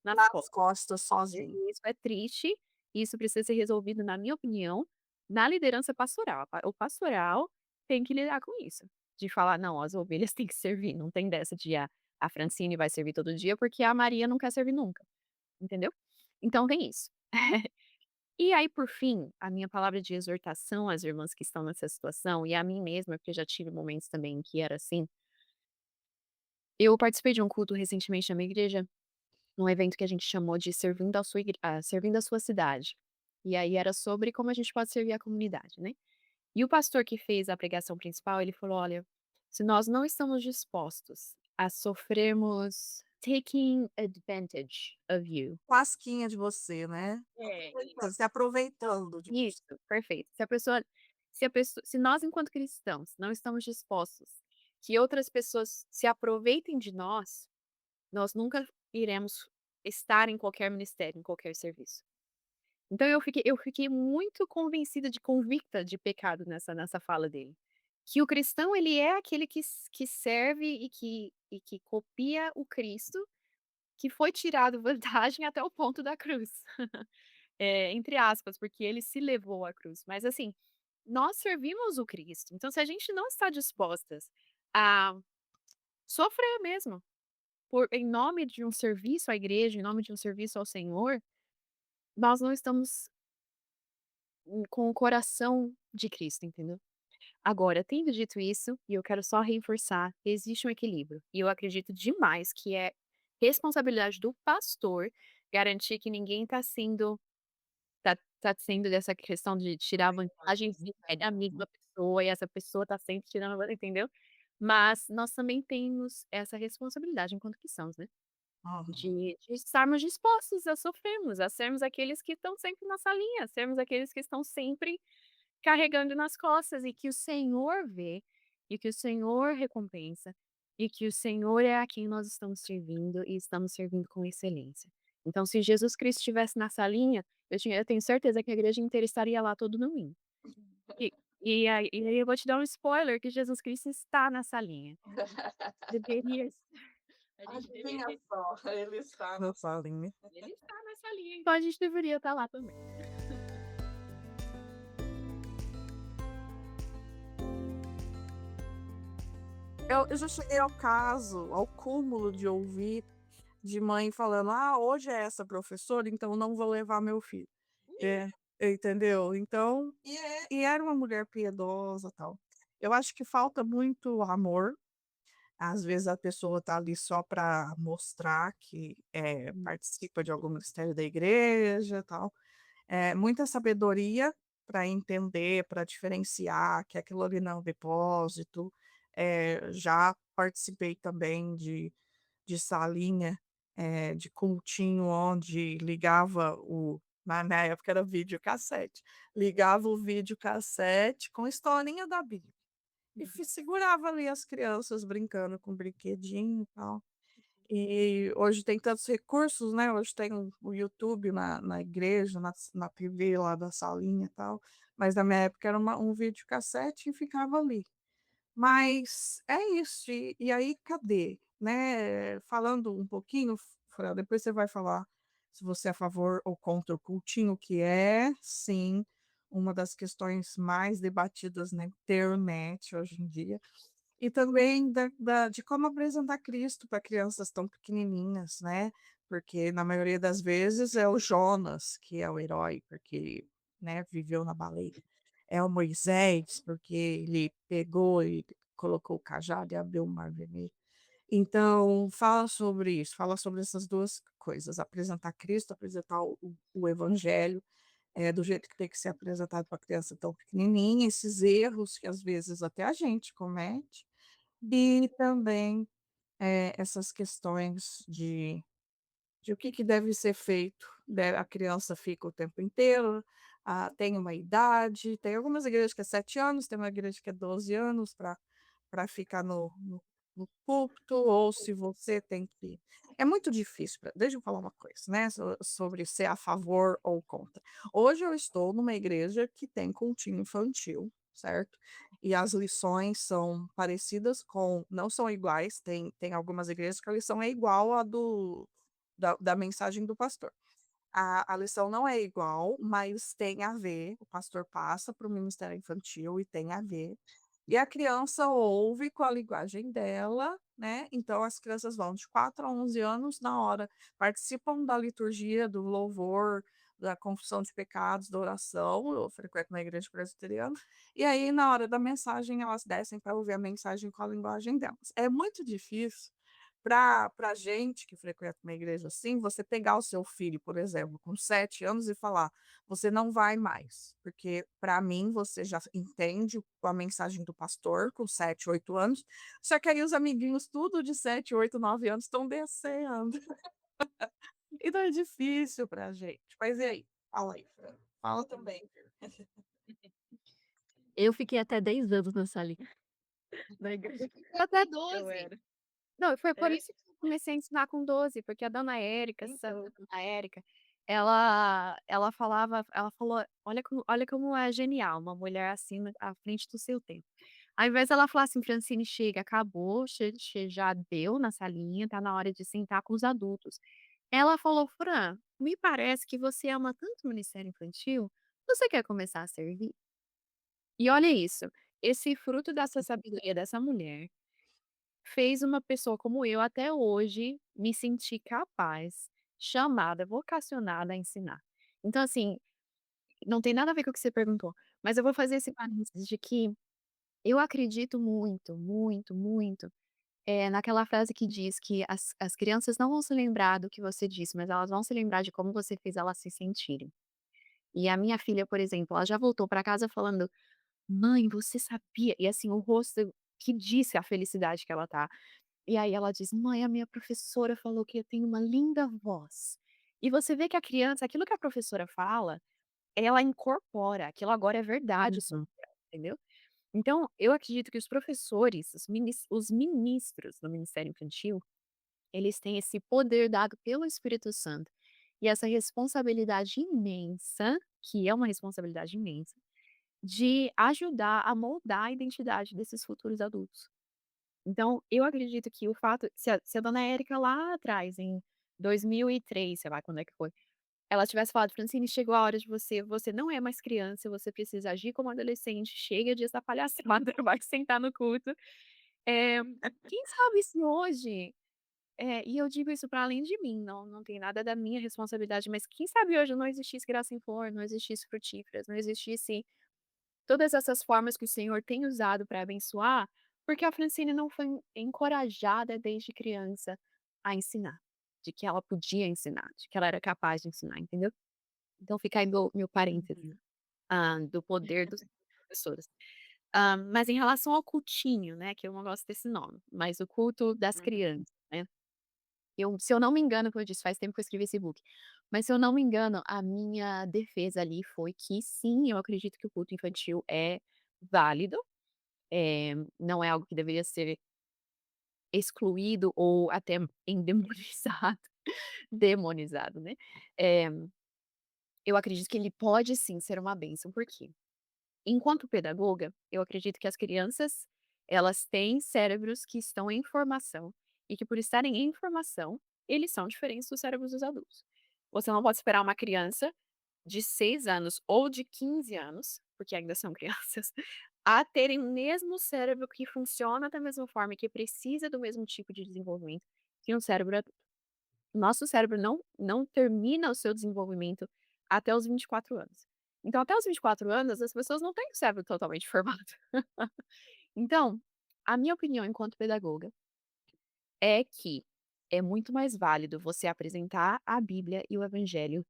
[SPEAKER 2] nas
[SPEAKER 1] Nas
[SPEAKER 2] costas.
[SPEAKER 1] costas sozinho.
[SPEAKER 2] E isso é triste, e isso precisa ser resolvido, na minha opinião, na liderança pastoral. O pastoral tem que lidar com isso, de falar: "Não, as ovelhas têm que servir, não tem dessa de a Francine vai servir todo dia, porque a Maria não quer servir nunca", entendeu? Então tem isso. E aí, por fim, a minha palavra de exortação às irmãs que estão nessa situação, e a mim mesma, porque eu já tive momentos também em que era assim. Eu participei de um culto recentemente na minha igreja, num evento que a gente chamou de Servindo a Sua Cidade. E aí era sobre como a gente pode servir a comunidade, né. E o pastor que fez a pregação principal, ele falou: "Olha, se nós não estamos dispostos a sofrermos taking advantage of you".
[SPEAKER 1] Casquinha de você, né.
[SPEAKER 2] É,
[SPEAKER 1] Aproveitando, se aproveitando de você.
[SPEAKER 2] isso, perfeito. Se nós enquanto cristãos não estamos dispostos que outras pessoas se aproveitem de nós, nós nunca iremos estar em qualquer ministério, em qualquer serviço. Então eu fiquei muito convicta de pecado nessa fala dele. Que o cristão ele é aquele que serve e que copia o Cristo, que foi tirado vantagem até o ponto da cruz. Entre aspas, porque ele se levou à cruz. Mas assim, nós servimos o Cristo, então se a gente não está dispostas a sofrer mesmo, em nome de um serviço à igreja, em nome de um serviço ao Senhor, nós não estamos, com o coração de Cristo, entendeu? Agora, tendo dito isso, e eu quero só reforçar, existe um equilíbrio, e eu acredito demais que é responsabilidade do pastor garantir que ninguém tá sendo dessa questão de tirar vantagem, de é amigo da pessoa e essa pessoa tá sempre tirando entendeu? Mas nós também temos essa responsabilidade enquanto cristãos, né,
[SPEAKER 1] Aham.
[SPEAKER 2] de estarmos dispostos a sofrermos, a sermos aqueles que estão sempre na salinha, sermos aqueles que estão sempre carregando nas costas e que o Senhor vê, e que o Senhor recompensa, e que o Senhor é a quem nós estamos servindo e estamos servindo com excelência. Então, se Jesus Cristo estivesse na salinha, eu tenho certeza que a igreja inteira estaria lá todo domingo. E e aí eu vou te dar um spoiler que Jesus Cristo está na salinha. Deveria a gente
[SPEAKER 1] Adivinha
[SPEAKER 2] deveria
[SPEAKER 1] só, ele está na salinha.
[SPEAKER 2] ele está na salinha, então a gente deveria estar lá também.
[SPEAKER 1] Eu já cheguei ao cúmulo de ouvir de mãe falando: "Ah, hoje é essa professora, então não vou levar meu filho". É, entendeu? Então e era uma mulher piedosa, tal. Eu acho que falta muito amor, às vezes a pessoa tá ali só para mostrar que,
[SPEAKER 2] Hum,
[SPEAKER 1] participa de algum ministério da igreja, tal. Muita sabedoria para entender, para diferenciar que aquilo ali não é um depósito. Já participei também de salinha, de cultinho onde ligava na época era videocassete, ligava o videocassete com historinha da Bíblia e
[SPEAKER 2] uhum.
[SPEAKER 1] segurava ali as crianças brincando com brinquedinho e tal. E hoje tem tantos recursos, né, hoje tem o YouTube na igreja, na TV lá da salinha e tal, mas na minha época era um videocassete e ficava ali. Mas é isso, e aí cadê, né, falando um pouquinho, Fran, depois você vai falar se você é a favor ou contra o cultinho, que é sim uma das questões mais debatidas na internet hoje em dia, e também de como apresentar Cristo para crianças tão pequenininhas, né, porque na maioria das vezes é o Jonas que é o herói, porque, né, viveu na baleia. É o Moisés, porque ele pegou e colocou o cajado e abriu o mar vermelho. Então, fala sobre isso, fala sobre essas 2 coisas, apresentar Cristo, apresentar o evangelho, do jeito que tem que ser apresentado para criança tão pequenininha, esses erros que às vezes até a gente comete, e também, essas questões de o que que deve ser feito, a criança fica o tempo inteiro, tem uma idade, tem algumas igrejas que é 7 anos, tem uma igreja que é 12 anos para ficar no púlpito, ou se você tem que é muito difícil deixa eu falar uma coisa, né, sobre ser a favor ou contra. Hoje eu estou numa igreja que tem cultinho infantil, certo? E as lições são parecidas com não são iguais, tem algumas igrejas que a lição é igual à da mensagem do pastor. A lição não é igual, mas tem a ver, o pastor passa para o ministério infantil e tem a ver. E a criança ouve com a linguagem dela, né, então as crianças vão de 4 a 11 anos, na hora participam da liturgia, do louvor, da confissão de pecados, da oração, eu frequento na igreja presbiteriana, e aí na hora da mensagem elas descem para ouvir a mensagem com a linguagem delas. É muito difícil para gente que frequenta uma igreja assim, você pegar o seu filho, por exemplo, com 7 anos e falar: "Você não vai mais, porque para mim você já entende a mensagem do pastor com 7, 8 anos", só que aí os amiguinhos tudo de 7, 8, 9 anos estão descendo. Então é difícil pra gente. Mas e aí? Fala aí, Fran. Fala também.
[SPEAKER 3] Eu fiquei até 10 anos nessa linha, na igreja que
[SPEAKER 2] Até
[SPEAKER 3] eu
[SPEAKER 2] 12.
[SPEAKER 3] era.
[SPEAKER 2] Não, foi por
[SPEAKER 3] É,
[SPEAKER 2] isso que eu comecei a ensinar com 12, porque a dona Érica,
[SPEAKER 3] então.
[SPEAKER 2] dona Érica, ela falava ela falou: olha como é genial, uma mulher assim à frente do seu tempo". Ao invés dela falar assim: "Francine, chega, acabou, já deu na salinha, tá na hora de sentar com os adultos". Ela falou: "Fran, me parece que você ama tanto o ministério infantil, você quer começar a servir?". E olha isso, esse fruto dessa sabedoria dessa mulher fez uma pessoa como eu, até hoje, me sentir capaz, chamada, vocacionada a ensinar. Então, assim, não tem nada a ver com o que você perguntou, mas eu vou fazer esse parênteses de que eu acredito muito, muito, muito, naquela frase que diz que as crianças não vão se lembrar do que você disse, mas elas vão se lembrar de como você fez elas se sentirem. E a minha filha, por exemplo, ela já voltou para casa falando: "Mãe, você sabia?" E assim, o rosto que disse a felicidade que ela tá. E aí ela diz: "Mãe, a minha professora falou que eu tenho uma linda voz". E você vê que a criança, aquilo que a professora fala, ela incorpora, aquilo agora é verdade sobre
[SPEAKER 3] Uhum.
[SPEAKER 2] ela, entendeu. Então, eu acredito que os professores, os ministros do Ministério Infantil, eles têm esse poder dado pelo Espírito Santo, e essa responsabilidade imensa, que é uma responsabilidade imensa, de ajudar a moldar a identidade desses futuros adultos. Então, eu acredito que o fato se a dona Érica lá atrás, em 2003, sei lá quando é que foi, ela tivesse falado: "Francine, chegou a hora de você não é mais criança, você precisa agir como adolescente, chega disso da palhaçada, vai sentar no culto". Eh, quem sabe se hoje e eu digo isso para além de mim, não tem nada da minha responsabilidade, mas quem sabe hoje não existisse Graça em Flor, não existisse Frutíferas, não existisse todas essas formas que o Senhor tem usado para abençoar, porque a Francine não foi encorajada desde criança a ensinar, de que ela podia ensinar, de que ela era capaz de ensinar, entendeu? Então fica aí meu parênteses,
[SPEAKER 1] Uhum.
[SPEAKER 2] do poder dos professores. Mas em relação ao cultinho, né, que eu não gosto desse nome, mas o culto das
[SPEAKER 3] Uhum.
[SPEAKER 2] crianças, né, se eu não me engano, como eu disse, faz tempo que eu escrevi esse book, mas se eu não me engano, a minha defesa ali foi que sim, eu acredito que o culto infantil é válido, não é algo que deveria ser excluído ou até endemonizado, demonizado, né. Eh, eu acredito que ele pode sim ser uma bênção, por quê? Enquanto pedagoga, eu acredito que as crianças, elas têm cérebros que estão em formação e que por estarem em formação, eles são diferentes dos cérebros dos adultos. Você não pode esperar uma criança de 6 anos ou de 15 anos, porque ainda são crianças, a terem o mesmo cérebro que funciona da mesma forma e que precisa do mesmo tipo de desenvolvimento que um cérebro adulto. Nosso cérebro não termina o seu desenvolvimento até os 24 anos. Então, até os 24 anos, as pessoas não têm o cérebro totalmente formado. Então, a minha opinião enquanto pedagoga é que é muito mais válido você apresentar a Bíblia e o Evangelho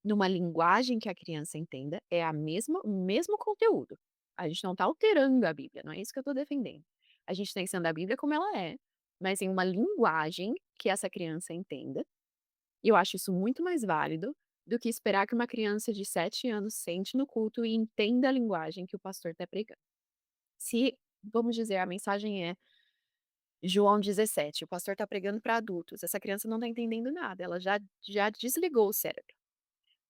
[SPEAKER 2] numa linguagem que a criança entenda, é a mesma o mesmo conteúdo. A gente não está alterando a Bíblia, não é isso que eu estou defendendo. A gente está ensinando a Bíblia como ela é, mas em uma linguagem que essa criança entenda, e eu acho isso muito mais válido do que esperar que uma criança de 7 anos sente no culto e entenda a linguagem que o pastor está pregando. Se, vamos dizer, a mensagem é João 17, o pastor está pregando para adultos, essa criança não está entendendo nada, ela já desligou o cérebro.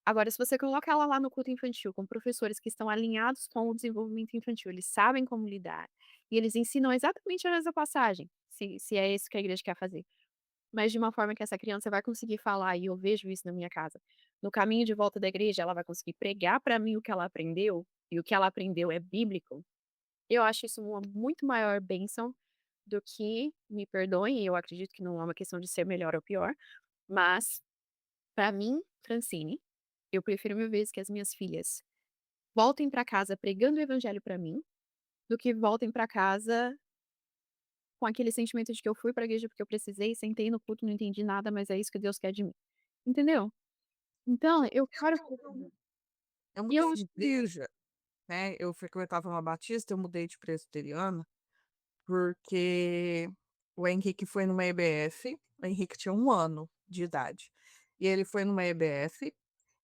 [SPEAKER 2] Agora, se você coloca ela lá no culto infantil com professores que estão alinhados com o desenvolvimento infantil, eles sabem como lidar, e eles ensinam exatamente a mesma passagem, se é isso que a igreja quer fazer. Mas de uma forma que essa criança vai conseguir falar, e eu vejo isso na minha casa. No caminho de volta da igreja, ela vai conseguir pregar para mim o que ela aprendeu, e o que ela aprendeu é bíblico. Eu acho isso uma muito maior bênção do que, me perdoem, eu acredito que não é uma questão de ser melhor ou pior, mas para mim, Francine, eu prefiro mil vezes que as minhas filhas voltem para casa pregando o evangelho para mim, do que voltem para casa com aquele sentimento de que eu fui pra igreja porque eu precisei, sentei no culto, não entendi nada, mas é isso que Deus quer de mim. Entendeu? Então, eu quero
[SPEAKER 1] Eu
[SPEAKER 2] e eu
[SPEAKER 1] mudei
[SPEAKER 2] acho
[SPEAKER 1] de igreja, né, eu frequentava uma batista, eu mudei de presbiteriana, porque o Henrique foi numa EBF, o Henrique tinha 1 ano de idade, e ele foi numa EBF,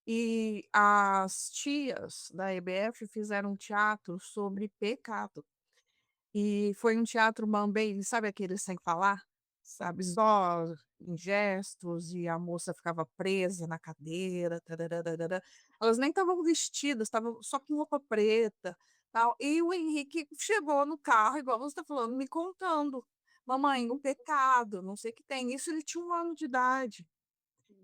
[SPEAKER 1] e as tias da EBF fizeram um teatro sobre pecado. E foi um teatro mambembe, sabe aquele sem falar? Sabe, só em gestos, e a moça ficava presa na cadeira, tararararã. Elas nem estavam vestidas, estavam só com roupa preta, tal. E o Henrique chegou no carro, igual você está falando, me contando: "Mamãe, o pecado, não sei o que tem", isso ele tinha 1 ano de idade.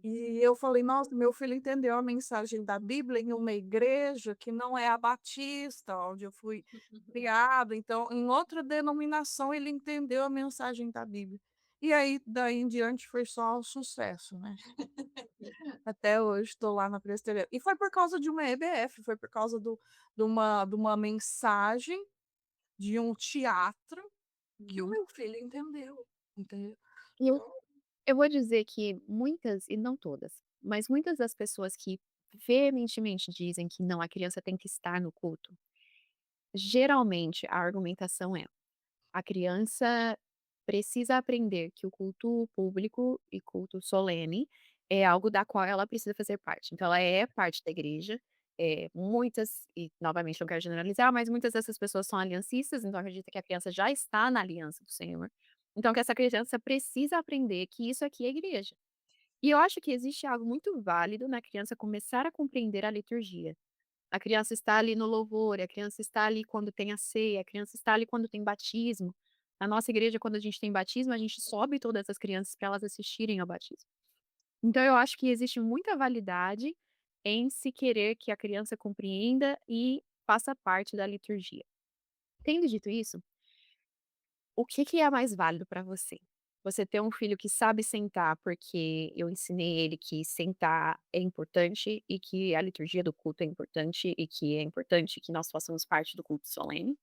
[SPEAKER 1] E eu falei: "Nossa, meu filho entendeu a mensagem da Bíblia em uma igreja que não é a batista, onde eu fui criado, então em outra denominação ele entendeu a mensagem da Bíblia". E aí, daí em diante foi só sucesso, né. Até hoje estou lá na presbiteriana. E foi por causa de uma EBF, foi por causa de uma mensagem, de um teatro, que o
[SPEAKER 2] Uhum.
[SPEAKER 1] meu filho entendeu, entendeu.
[SPEAKER 2] E eu
[SPEAKER 1] Então
[SPEAKER 2] eu vou dizer que muitas, e não todas, mas muitas das pessoas que veementemente dizem que não, a criança tem que estar no culto, geralmente a argumentação é: a criança precisa aprender que o culto público e culto solene é algo da qual ela precisa fazer parte. Então ela é parte da igreja, muitas e novamente não quero generalizar, mas muitas dessas pessoas são aliancistas, então acredita que a criança já está na aliança do Senhor. Então que essa criança precisa aprender que isso aqui é igreja. E eu acho que existe algo muito válido na criança começar a compreender a liturgia. A criança está ali no louvor, a criança está ali quando tem a ceia, a criança está ali quando tem batismo. Na nossa igreja, quando a gente tem batismo, a gente sobe todas as crianças para elas assistirem ao batismo. Então eu acho que existe muita validade em se querer que a criança compreenda e faça parte da liturgia. Tendo dito isso, o que que é mais válido para você? Você ter um filho que sabe sentar, porque eu ensinei ele que sentar é importante e que a liturgia do culto é importante e que é importante que nós façamos parte do culto solene?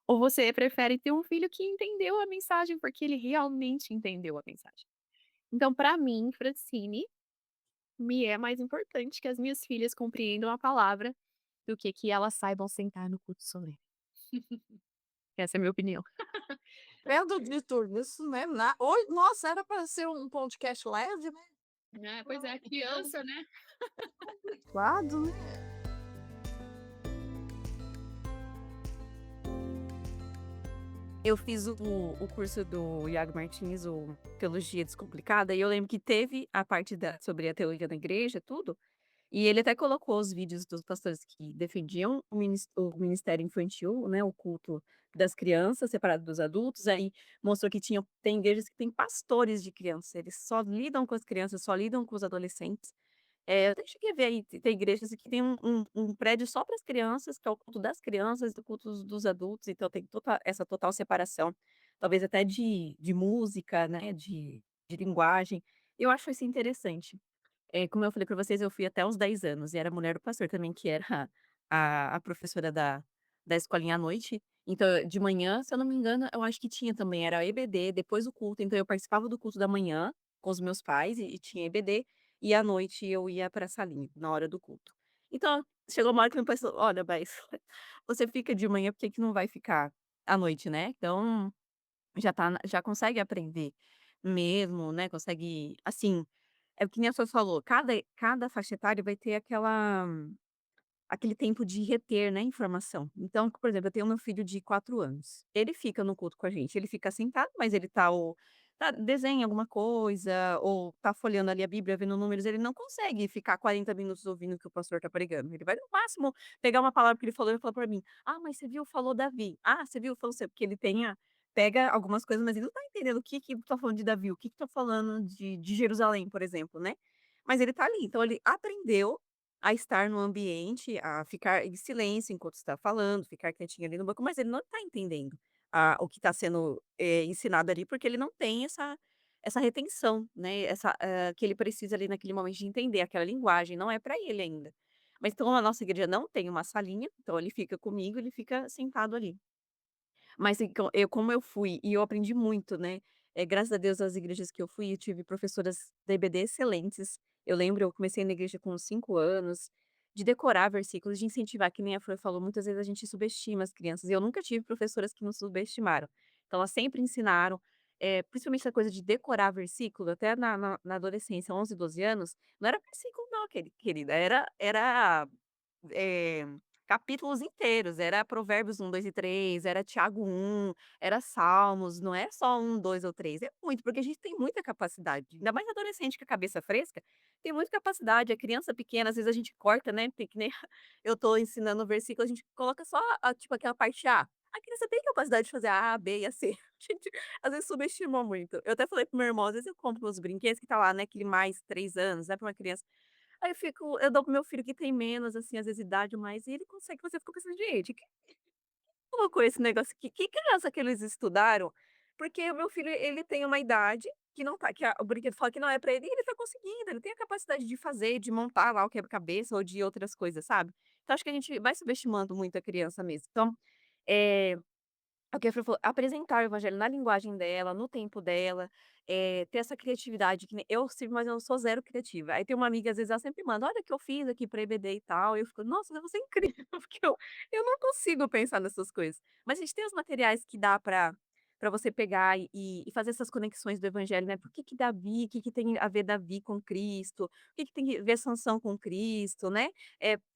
[SPEAKER 2] Ou você prefere ter um filho que entendeu a mensagem porque ele realmente entendeu a mensagem? Então, para mim, Francine, me é mais importante que as minhas filhas compreendam a palavra do que elas saibam sentar no culto solene. Essa é a minha opinião.
[SPEAKER 1] tendo dito isso, né, na hoje nossa, era para ser um podcast leve, né,
[SPEAKER 2] É, pois é, criança, né?
[SPEAKER 1] complicado, né.
[SPEAKER 3] Eu fiz o curso do Iago Martins, o Teologia Descomplicada, e eu lembro que teve a parte da sobre a teologia da igreja, tudo, e ele até colocou os vídeos dos pastores que defendiam o ministério infantil, né, o culto das crianças separado dos adultos, aí mostrou que tem igrejas que têm pastores de crianças, eles só lidam com as crianças, só lidam com os adolescentes. Eu até cheguei a ver aí, tem igrejas que tem um prédio só para as crianças, que é o culto das crianças, do culto dos adultos, então tem essa total separação, talvez até de música, né, de linguagem. Eu acho isso interessante. Como eu falei pra vocês, eu fui até os 10 anos, e era a mulher do pastor também, que era a professora da escolinha à noite. Então, de manhã, se eu não me engano, eu acho que tinha também, era EBD, depois do culto, então eu participava do culto da manhã com os meus pais e tinha EBD, e à noite eu ia pra salinha, na hora do culto. Então, chegou uma hora que meu pai falou: "Olha, mas você fica de manhã, por que que não vai ficar à noite, né? Então, já consegue aprender mesmo, né, consegue assim, é que nem a senhora falou, cada faixa etária vai ter aquele tempo de reter, né, informação. Então, por exemplo, eu tenho meu filho de 4 anos, ele fica no culto com a gente, ele fica sentado, mas ele desenha alguma coisa, ou tá folheando ali a Bíblia, vendo números, ele não consegue ficar 40 minutos ouvindo o que o pastor tá pregando, ele vai no máximo pegar uma palavra que ele falou e falar pra mim: "Ah, mas você viu, falou Davi. Ah, você viu, falou", porque ele pega algumas coisas, mas ele não tá entendendo o que que tá falando de Davi, o que que tá falando de Jerusalém, por exemplo, né. Mas ele tá ali, então ele aprendeu a estar no ambiente, a ficar em silêncio enquanto está falando, ficar quietinho ali no banco, mas ele não está entendendo o que está sendo, ensinado ali, porque ele não tem essa retenção, né, que ele precisa ali naquele momento de entender aquela linguagem, não é para ele ainda. Mas então a nossa igreja não tem uma salinha, então ele fica comigo, ele fica sentado ali. Mas como eu fui e eu aprendi muito, né, graças a Deus as igrejas que eu fui, eu tive professoras da EBD excelentes. Eu lembro, eu comecei na igreja com 5 anos, de decorar versículos, de incentivar, que nem a Fran falou, muitas vezes a gente subestima as crianças, e eu nunca tive professoras que nos subestimaram. Então elas sempre ensinaram, principalmente essa coisa de decorar versículo, até na adolescência, 11, 12 anos, não era versículo não, querida, era eh, capítulos inteiros, era Provérbios 1, 2 e 3, era Tiago 1, era Salmos, não é só 1, 2 ou 3, é muito, porque a gente tem muita capacidade, ainda mais adolescente com a cabeça fresca, tem muita capacidade, a criança pequena, às vezes a gente corta, né, tem que nem eu tô ensinando o versículo, a gente coloca só tipo aquela parte A, a criança tem capacidade de fazer a B e a C, a gente às vezes subestimou muito. Eu até falei para o meu irmão, às vezes eu compro meus brinquedos que tá lá, né, aquele mais 3 anos, né, para uma criança. Aí eu dou pro meu filho que tem menos, assim, às vezes idade mais, e ele consegue, você fica pensando: "Gente, quem colocou esse negócio aqui? Que criança que eles estudaram?" Porque o meu filho, ele tem uma idade que não tá, o brinquedo fala que não é pra ele, e ele tá conseguindo, ele tem a capacidade de fazer, de montar lá o quebra-cabeça ou de outras coisas, sabe. Então acho que a gente vai subestimando muito a criança mesmo. Então, eh o que a Fran falou, apresentar o evangelho na linguagem dela, no tempo dela, ter essa criatividade que nem eu sirvo, mas eu sou zero criativa. Aí tem uma amiga, às vezes, ela sempre manda: "Olha o que eu fiz aqui pra EBD e tal", e eu fico: "Nossa, você é incrível", porque eu não consigo pensar nessas coisas. Mas a gente tem os materiais que dá pra você pegar e fazer essas conexões do evangelho, né, por que que Davi, o que que tem a ver Davi com Cristo, o que que tem a ver Sansão com Cristo, né.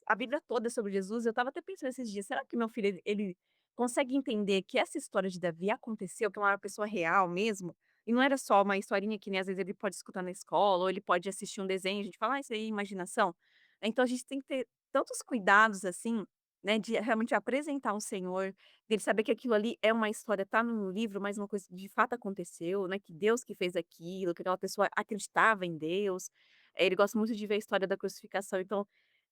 [SPEAKER 3] A Bíblia toda é sobre Jesus, eu estava até pensando esses dias, será que meu filho ele consegue entender que essa história de Davi aconteceu, que é uma pessoa real mesmo, e não era só uma historinha que nem às vezes ele pode escutar na escola, ou ele pode assistir um desenho, a gente fala: "Ah, isso aí é imaginação". Então a gente tem que ter tantos cuidados, assim, né, de realmente apresentar o Senhor, dele saber que aquilo ali é uma história, tá no livro, mas uma coisa que de fato aconteceu, né, que Deus que fez aquilo, que aquela pessoa acreditava em Deus. Ele gosta muito de ver a história da crucificação, então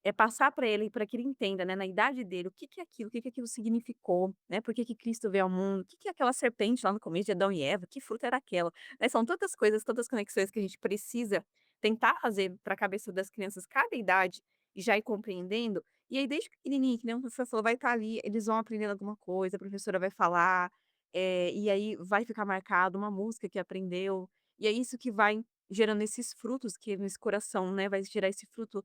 [SPEAKER 3] é passar para ele, para que ele entenda, né, na idade dele, o que que é aquilo, o que que aquilo significou, né, por que que Cristo veio ao mundo, o que que é aquela serpente lá no começo de Adão e Eva, que fruta era aquela, né, são tantas coisas, tantas conexões que a gente precisa tentar fazer para a cabeça das crianças, cada idade, e já ir compreendendo, e aí desde pequenininho, que nem o professor falou, vai estar ali, eles vão aprendendo alguma coisa, a professora vai falar, e aí vai ficar marcado uma música que aprendeu, e é isso que vai gerando esses frutos que nesse coração, né, vai gerar esse fruto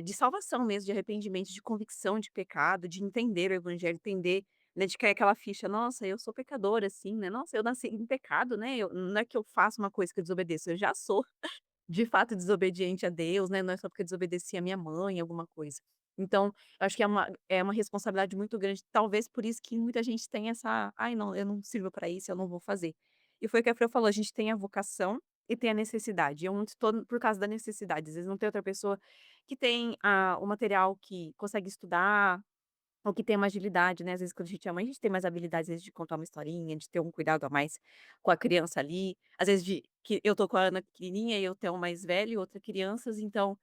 [SPEAKER 3] de salvação mesmo, de arrependimento, de convicção de pecado, de entender o evangelho, entender, né, de cair aquela ficha: "Nossa, eu sou pecadora, assim, né. Nossa, eu nasci em pecado, né, eu não é que eu faço uma coisa que eu desobedeço, eu já sou, de fato, desobediente a Deus, né, não é só porque eu desobedeci a minha mãe, alguma coisa". Então, eu acho que é uma responsabilidade muito grande, talvez por isso que muita gente tem essa: "Ai não, eu não sirvo para isso, eu não vou fazer". E foi o que a Fran falou, a gente tem a vocação e tem a necessidade, eu muito estou por causa da necessidade, às vezes não tem outra pessoa que tem o material que consegue estudar, ou que tem uma agilidade, né, às vezes quando a gente é mãe, a gente tem mais habilidade, às vezes, de contar uma historinha, de ter um cuidado a mais com a criança ali, às vezes de que eu tô com a Ana pequenininha e eu tenho um mais velho e outra crianças, então,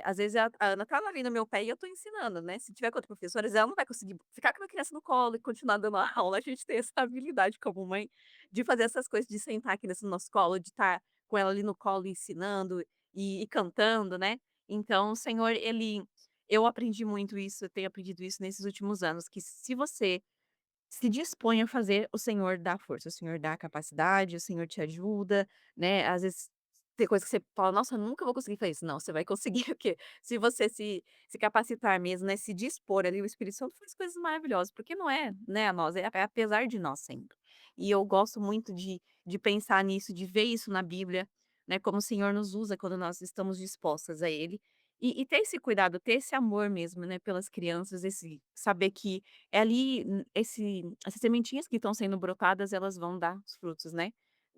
[SPEAKER 3] às vezes a Ana tá ali no meu pé e eu tô ensinando, né, se tiver com outra professora, ela não vai conseguir ficar com a minha criança no colo e continuar dando a aula, a gente tem essa habilidade como mãe de fazer essas coisas, de sentar a criança no nosso colo, de estar com ela ali no colo ensinando e cantando, né. Então o Senhor ele eu aprendi muito isso, eu tenho aprendido isso nesses últimos anos, que se você se dispõe a fazer, o Senhor dá força, o Senhor dá capacidade, o Senhor te ajuda, né, às vezes tem coisa que você fala: "Nossa, eu nunca vou conseguir fazer isso", não, você vai conseguir porque se você se capacitar mesmo, né, se dispor ali, o Espírito Santo faz coisas maravilhosas, porque não é, né, a nós, é apesar de nós sempre. E eu gosto muito de pensar nisso, de ver isso na Bíblia, né, como o Senhor nos usa quando nós estamos dispostas a Ele, e ter esse cuidado, ter esse amor mesmo, né, pelas crianças, esse saber que é ali, essas sementinhas que estão sendo brotadas, elas vão dar os frutos, né.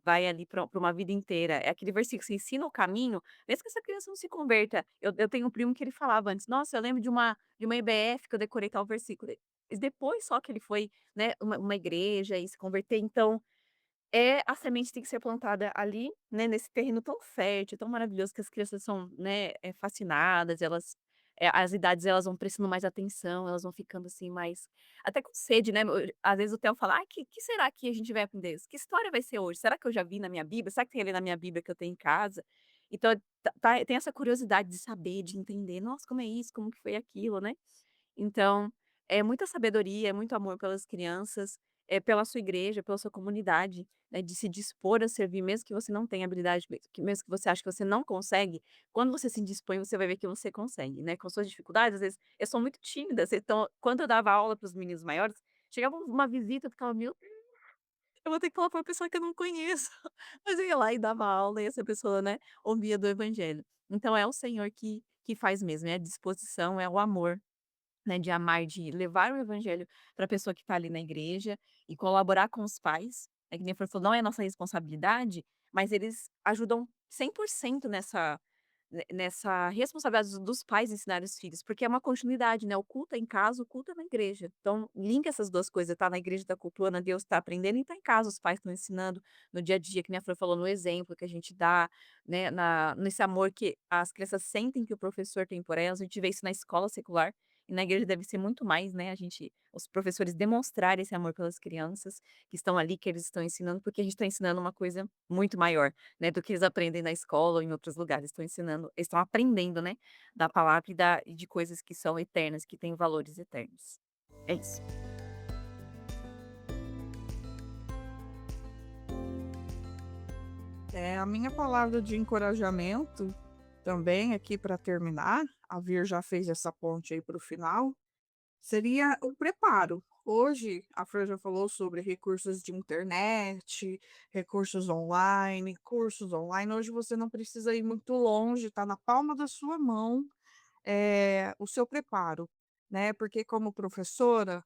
[SPEAKER 3] Vai ali pra uma vida inteira. É aquele versículo, você ensina o caminho, mesmo que essa criança não se converta. Eu tenho um primo que ele falava antes: "Nossa, eu lembro de uma IBF que eu decorei tal versículo". E depois só que ele foi, né, uma igreja e se converter, então a semente tem que ser plantada ali, né, nesse terreno tão fértil, tão maravilhoso que as crianças são, né, fascinadas, elas, as idades elas vão prestando mais atenção, elas vão ficando, assim, mais até com sede, né, às vezes o Theo fala: "Ai, que será que a gente vai aprender? Que história vai ser hoje? Será que eu já vi na minha Bíblia? Será que tem ali na minha Bíblia que eu tenho em casa?". Então tem essa curiosidade de saber, de entender: "Nossa, como é isso? Como que foi aquilo?", né. Então, é muita sabedoria, é muito amor pelas crianças, pela sua igreja, pela sua comunidade, né, de se dispor a servir, mesmo que você não tenha habilidade, mesmo que você ache que você não consegue, quando você se dispõe, você vai ver que você consegue, né, com suas dificuldades, às vezes, eu sou muito tímida, então, quando eu dava aula para os meninos maiores, chegava uma visita, eu ficava: "Meu Deus, eu vou ter que falar para uma pessoa que eu não conheço", mas eu ia lá e dava aula e essa pessoa, né, ouvia do evangelho. Então é o Senhor que faz mesmo, é a disposição, é o amor, né, de amar, de levar o evangelho para a pessoa que está ali na igreja e colaborar com os pais, é que nem a Flor falou, não é nossa responsabilidade, mas eles ajudam 100% nessa responsabilidade dos pais ensinarem os filhos, porque é uma continuidade, né, o culto é em casa, o culto é na igreja. Então, linka essas 2 coisas, tá na igreja, tá cultuando a Deus, tá aprendendo, e tá em casa, os pais estão ensinando no dia a dia, que nem a Flor falou, no exemplo que a gente dá, né, nesse amor que as crianças sentem que o professor tem por elas, a gente vê isso na escola secular, e na igreja deve ser muito mais, né, os professores demonstrarem esse amor pelas crianças que estão ali, que eles estão ensinando, porque a gente está ensinando uma coisa muito maior, né, do que eles aprendem na escola ou em outros lugares, estão ensinando, eles estão aprendendo, né, da palavra e de coisas que são eternas, que têm valores eternos. É isso.
[SPEAKER 1] A minha palavra de encorajamento também aqui para terminar, a Vir já fez essa ponte aí para o final, seria o preparo. Hoje, a Fran já falou sobre recursos de internet, recursos online, cursos online. Hoje você não precisa ir muito longe, está na palma da sua mão, o seu preparo, né, porque como professora,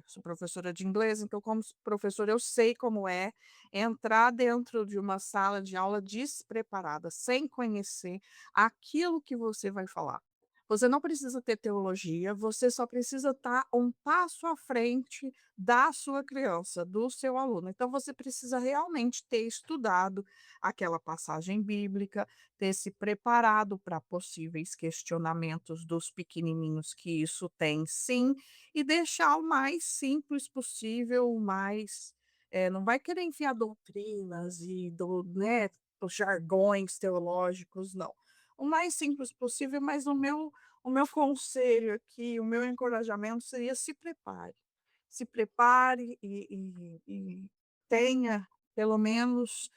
[SPEAKER 1] sou professora de inglês, então como professora eu sei como é entrar dentro de uma sala de aula despreparada, sem conhecer aquilo que você vai falar. Você não precisa ter teologia, você só precisa estar um passo à frente da sua criança, do seu aluno. Então você precisa realmente ter estudado aquela passagem bíblica, ter se preparado para possíveis questionamentos dos pequenininhos, que isso tem sim, e deixar o mais simples possível, o mais não vai querer enfiar doutrinas e né, os jargões teológicos, não. O mais simples possível, mas o meu conselho aqui, o meu encorajamento seria: se prepare. Se prepare e tenha pelo menos,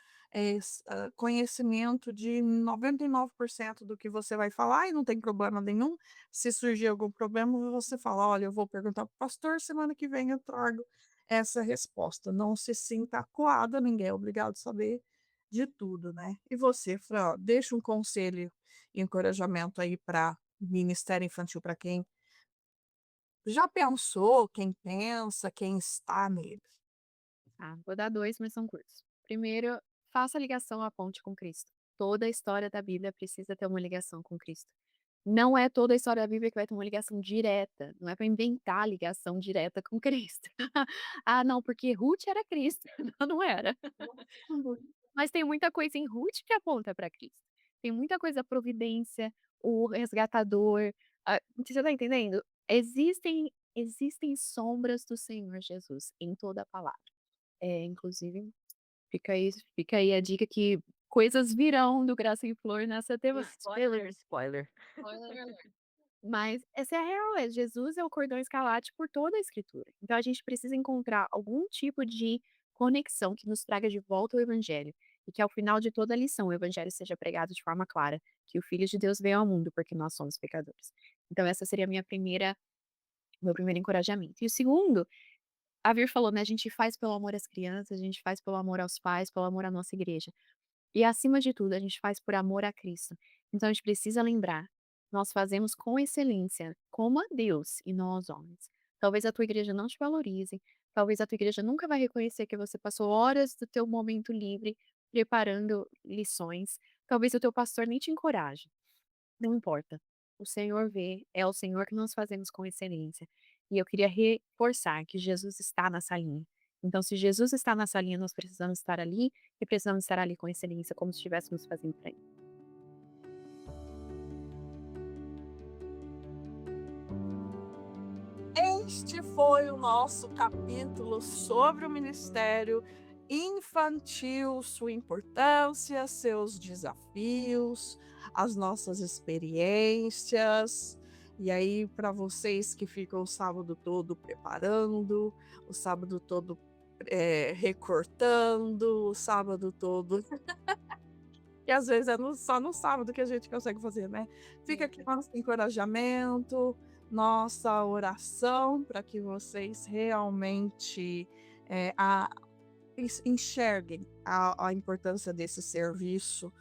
[SPEAKER 1] conhecimento de 99% do que você vai falar, e não tem problema nenhum. Se surgir algum problema, você fala: "Olha, eu vou perguntar para o pastor, semana que vem eu trago essa resposta". Não se sinta acuada, ninguém é obrigado a saber de tudo, né. E você, Fran, deixa um conselho e encorajamento aí para ministério infantil para quem já pensou, quem pensa, quem está nele.
[SPEAKER 2] Tá, vou dar 2, mas são curtos. Primeiro, faça a ligação à ponte com Cristo. Toda a história da Bíblia precisa ter uma ligação com Cristo. Não é toda a história da Bíblia que vai ter uma ligação direta, não é para inventar ligação direta com Cristo. "Ah, não, porque Ruth era Cristo". Não, não era. Mas tem muita coisa em Ruth que aponta para Cristo. Tem muita coisa, a providência, o resgatador, você tá entendendo? Existem sombras do Senhor Jesus em toda a palavra. Inclusive, fica aí a dica que coisas virão do Graça e Flor nessa temática.
[SPEAKER 3] Spoiler, spoiler.
[SPEAKER 2] Spoiler alert. Mas essa é a real, Jesus é o cordão escarlate por toda a escritura. Então a gente precisa encontrar algum tipo de conexão que nos traga de volta ao evangelho, e que ao final de toda a lição o evangelho seja pregado de forma clara, que o Filho de Deus veio ao mundo porque nós somos pecadores. Então essa seria a meu primeiro encorajamento. E o segundo, a Vir falou, né, a gente faz pelo amor às crianças, a gente faz pelo amor aos pais, pelo amor à nossa igreja. E acima de tudo, a gente faz por amor a Cristo. Então a gente precisa lembrar, nós fazemos com excelência, como a Deus e não aos homens. Talvez a tua igreja não te valorize, talvez a tua igreja nunca vai reconhecer que você passou horas do teu momento livre preparando lições, talvez o teu pastor nem te encoraje. Não importa. O Senhor vê, é o Senhor que nós fazemos com excelência. E eu queria reforçar que Jesus está na salinha. Então, se Jesus está na salinha, nós precisamos estar ali e precisamos estar ali com excelência, como se estivéssemos fazendo para ele.
[SPEAKER 1] Este foi o nosso capítulo sobre o ministério infantil, sua importância, seus desafios, as nossas experiências. E aí, para vocês que ficam o sábado todo preparando, o sábado todo recortando, o sábado todo. E às vezes é só no sábado que a gente consegue fazer, né? Fica aqui nosso encorajamento, nossa oração para que vocês realmente enxerguem a importância desse serviço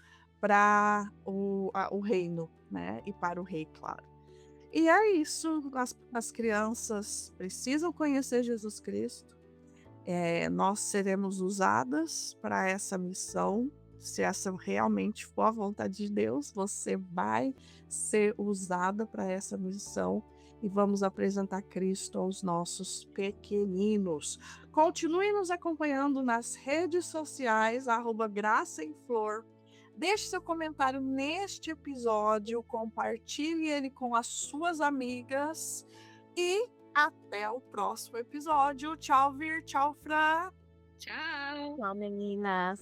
[SPEAKER 1] para o reino, né? E para o rei, claro. E é isso, as crianças precisam conhecer Jesus Cristo. Nós seremos usadas para essa missão. Se essa realmente for a vontade de Deus, você vai ser usada para essa missão e vamos apresentar Cristo aos nossos pequeninos. Continue nos acompanhando nas redes sociais, @Graça em Flor. Deixe seu comentário neste episódio, compartilhe ele com as suas amigas e até o próximo episódio. Tchau, Vir. Tchau, Fran.
[SPEAKER 2] Tchau!
[SPEAKER 3] Tchau, meninas.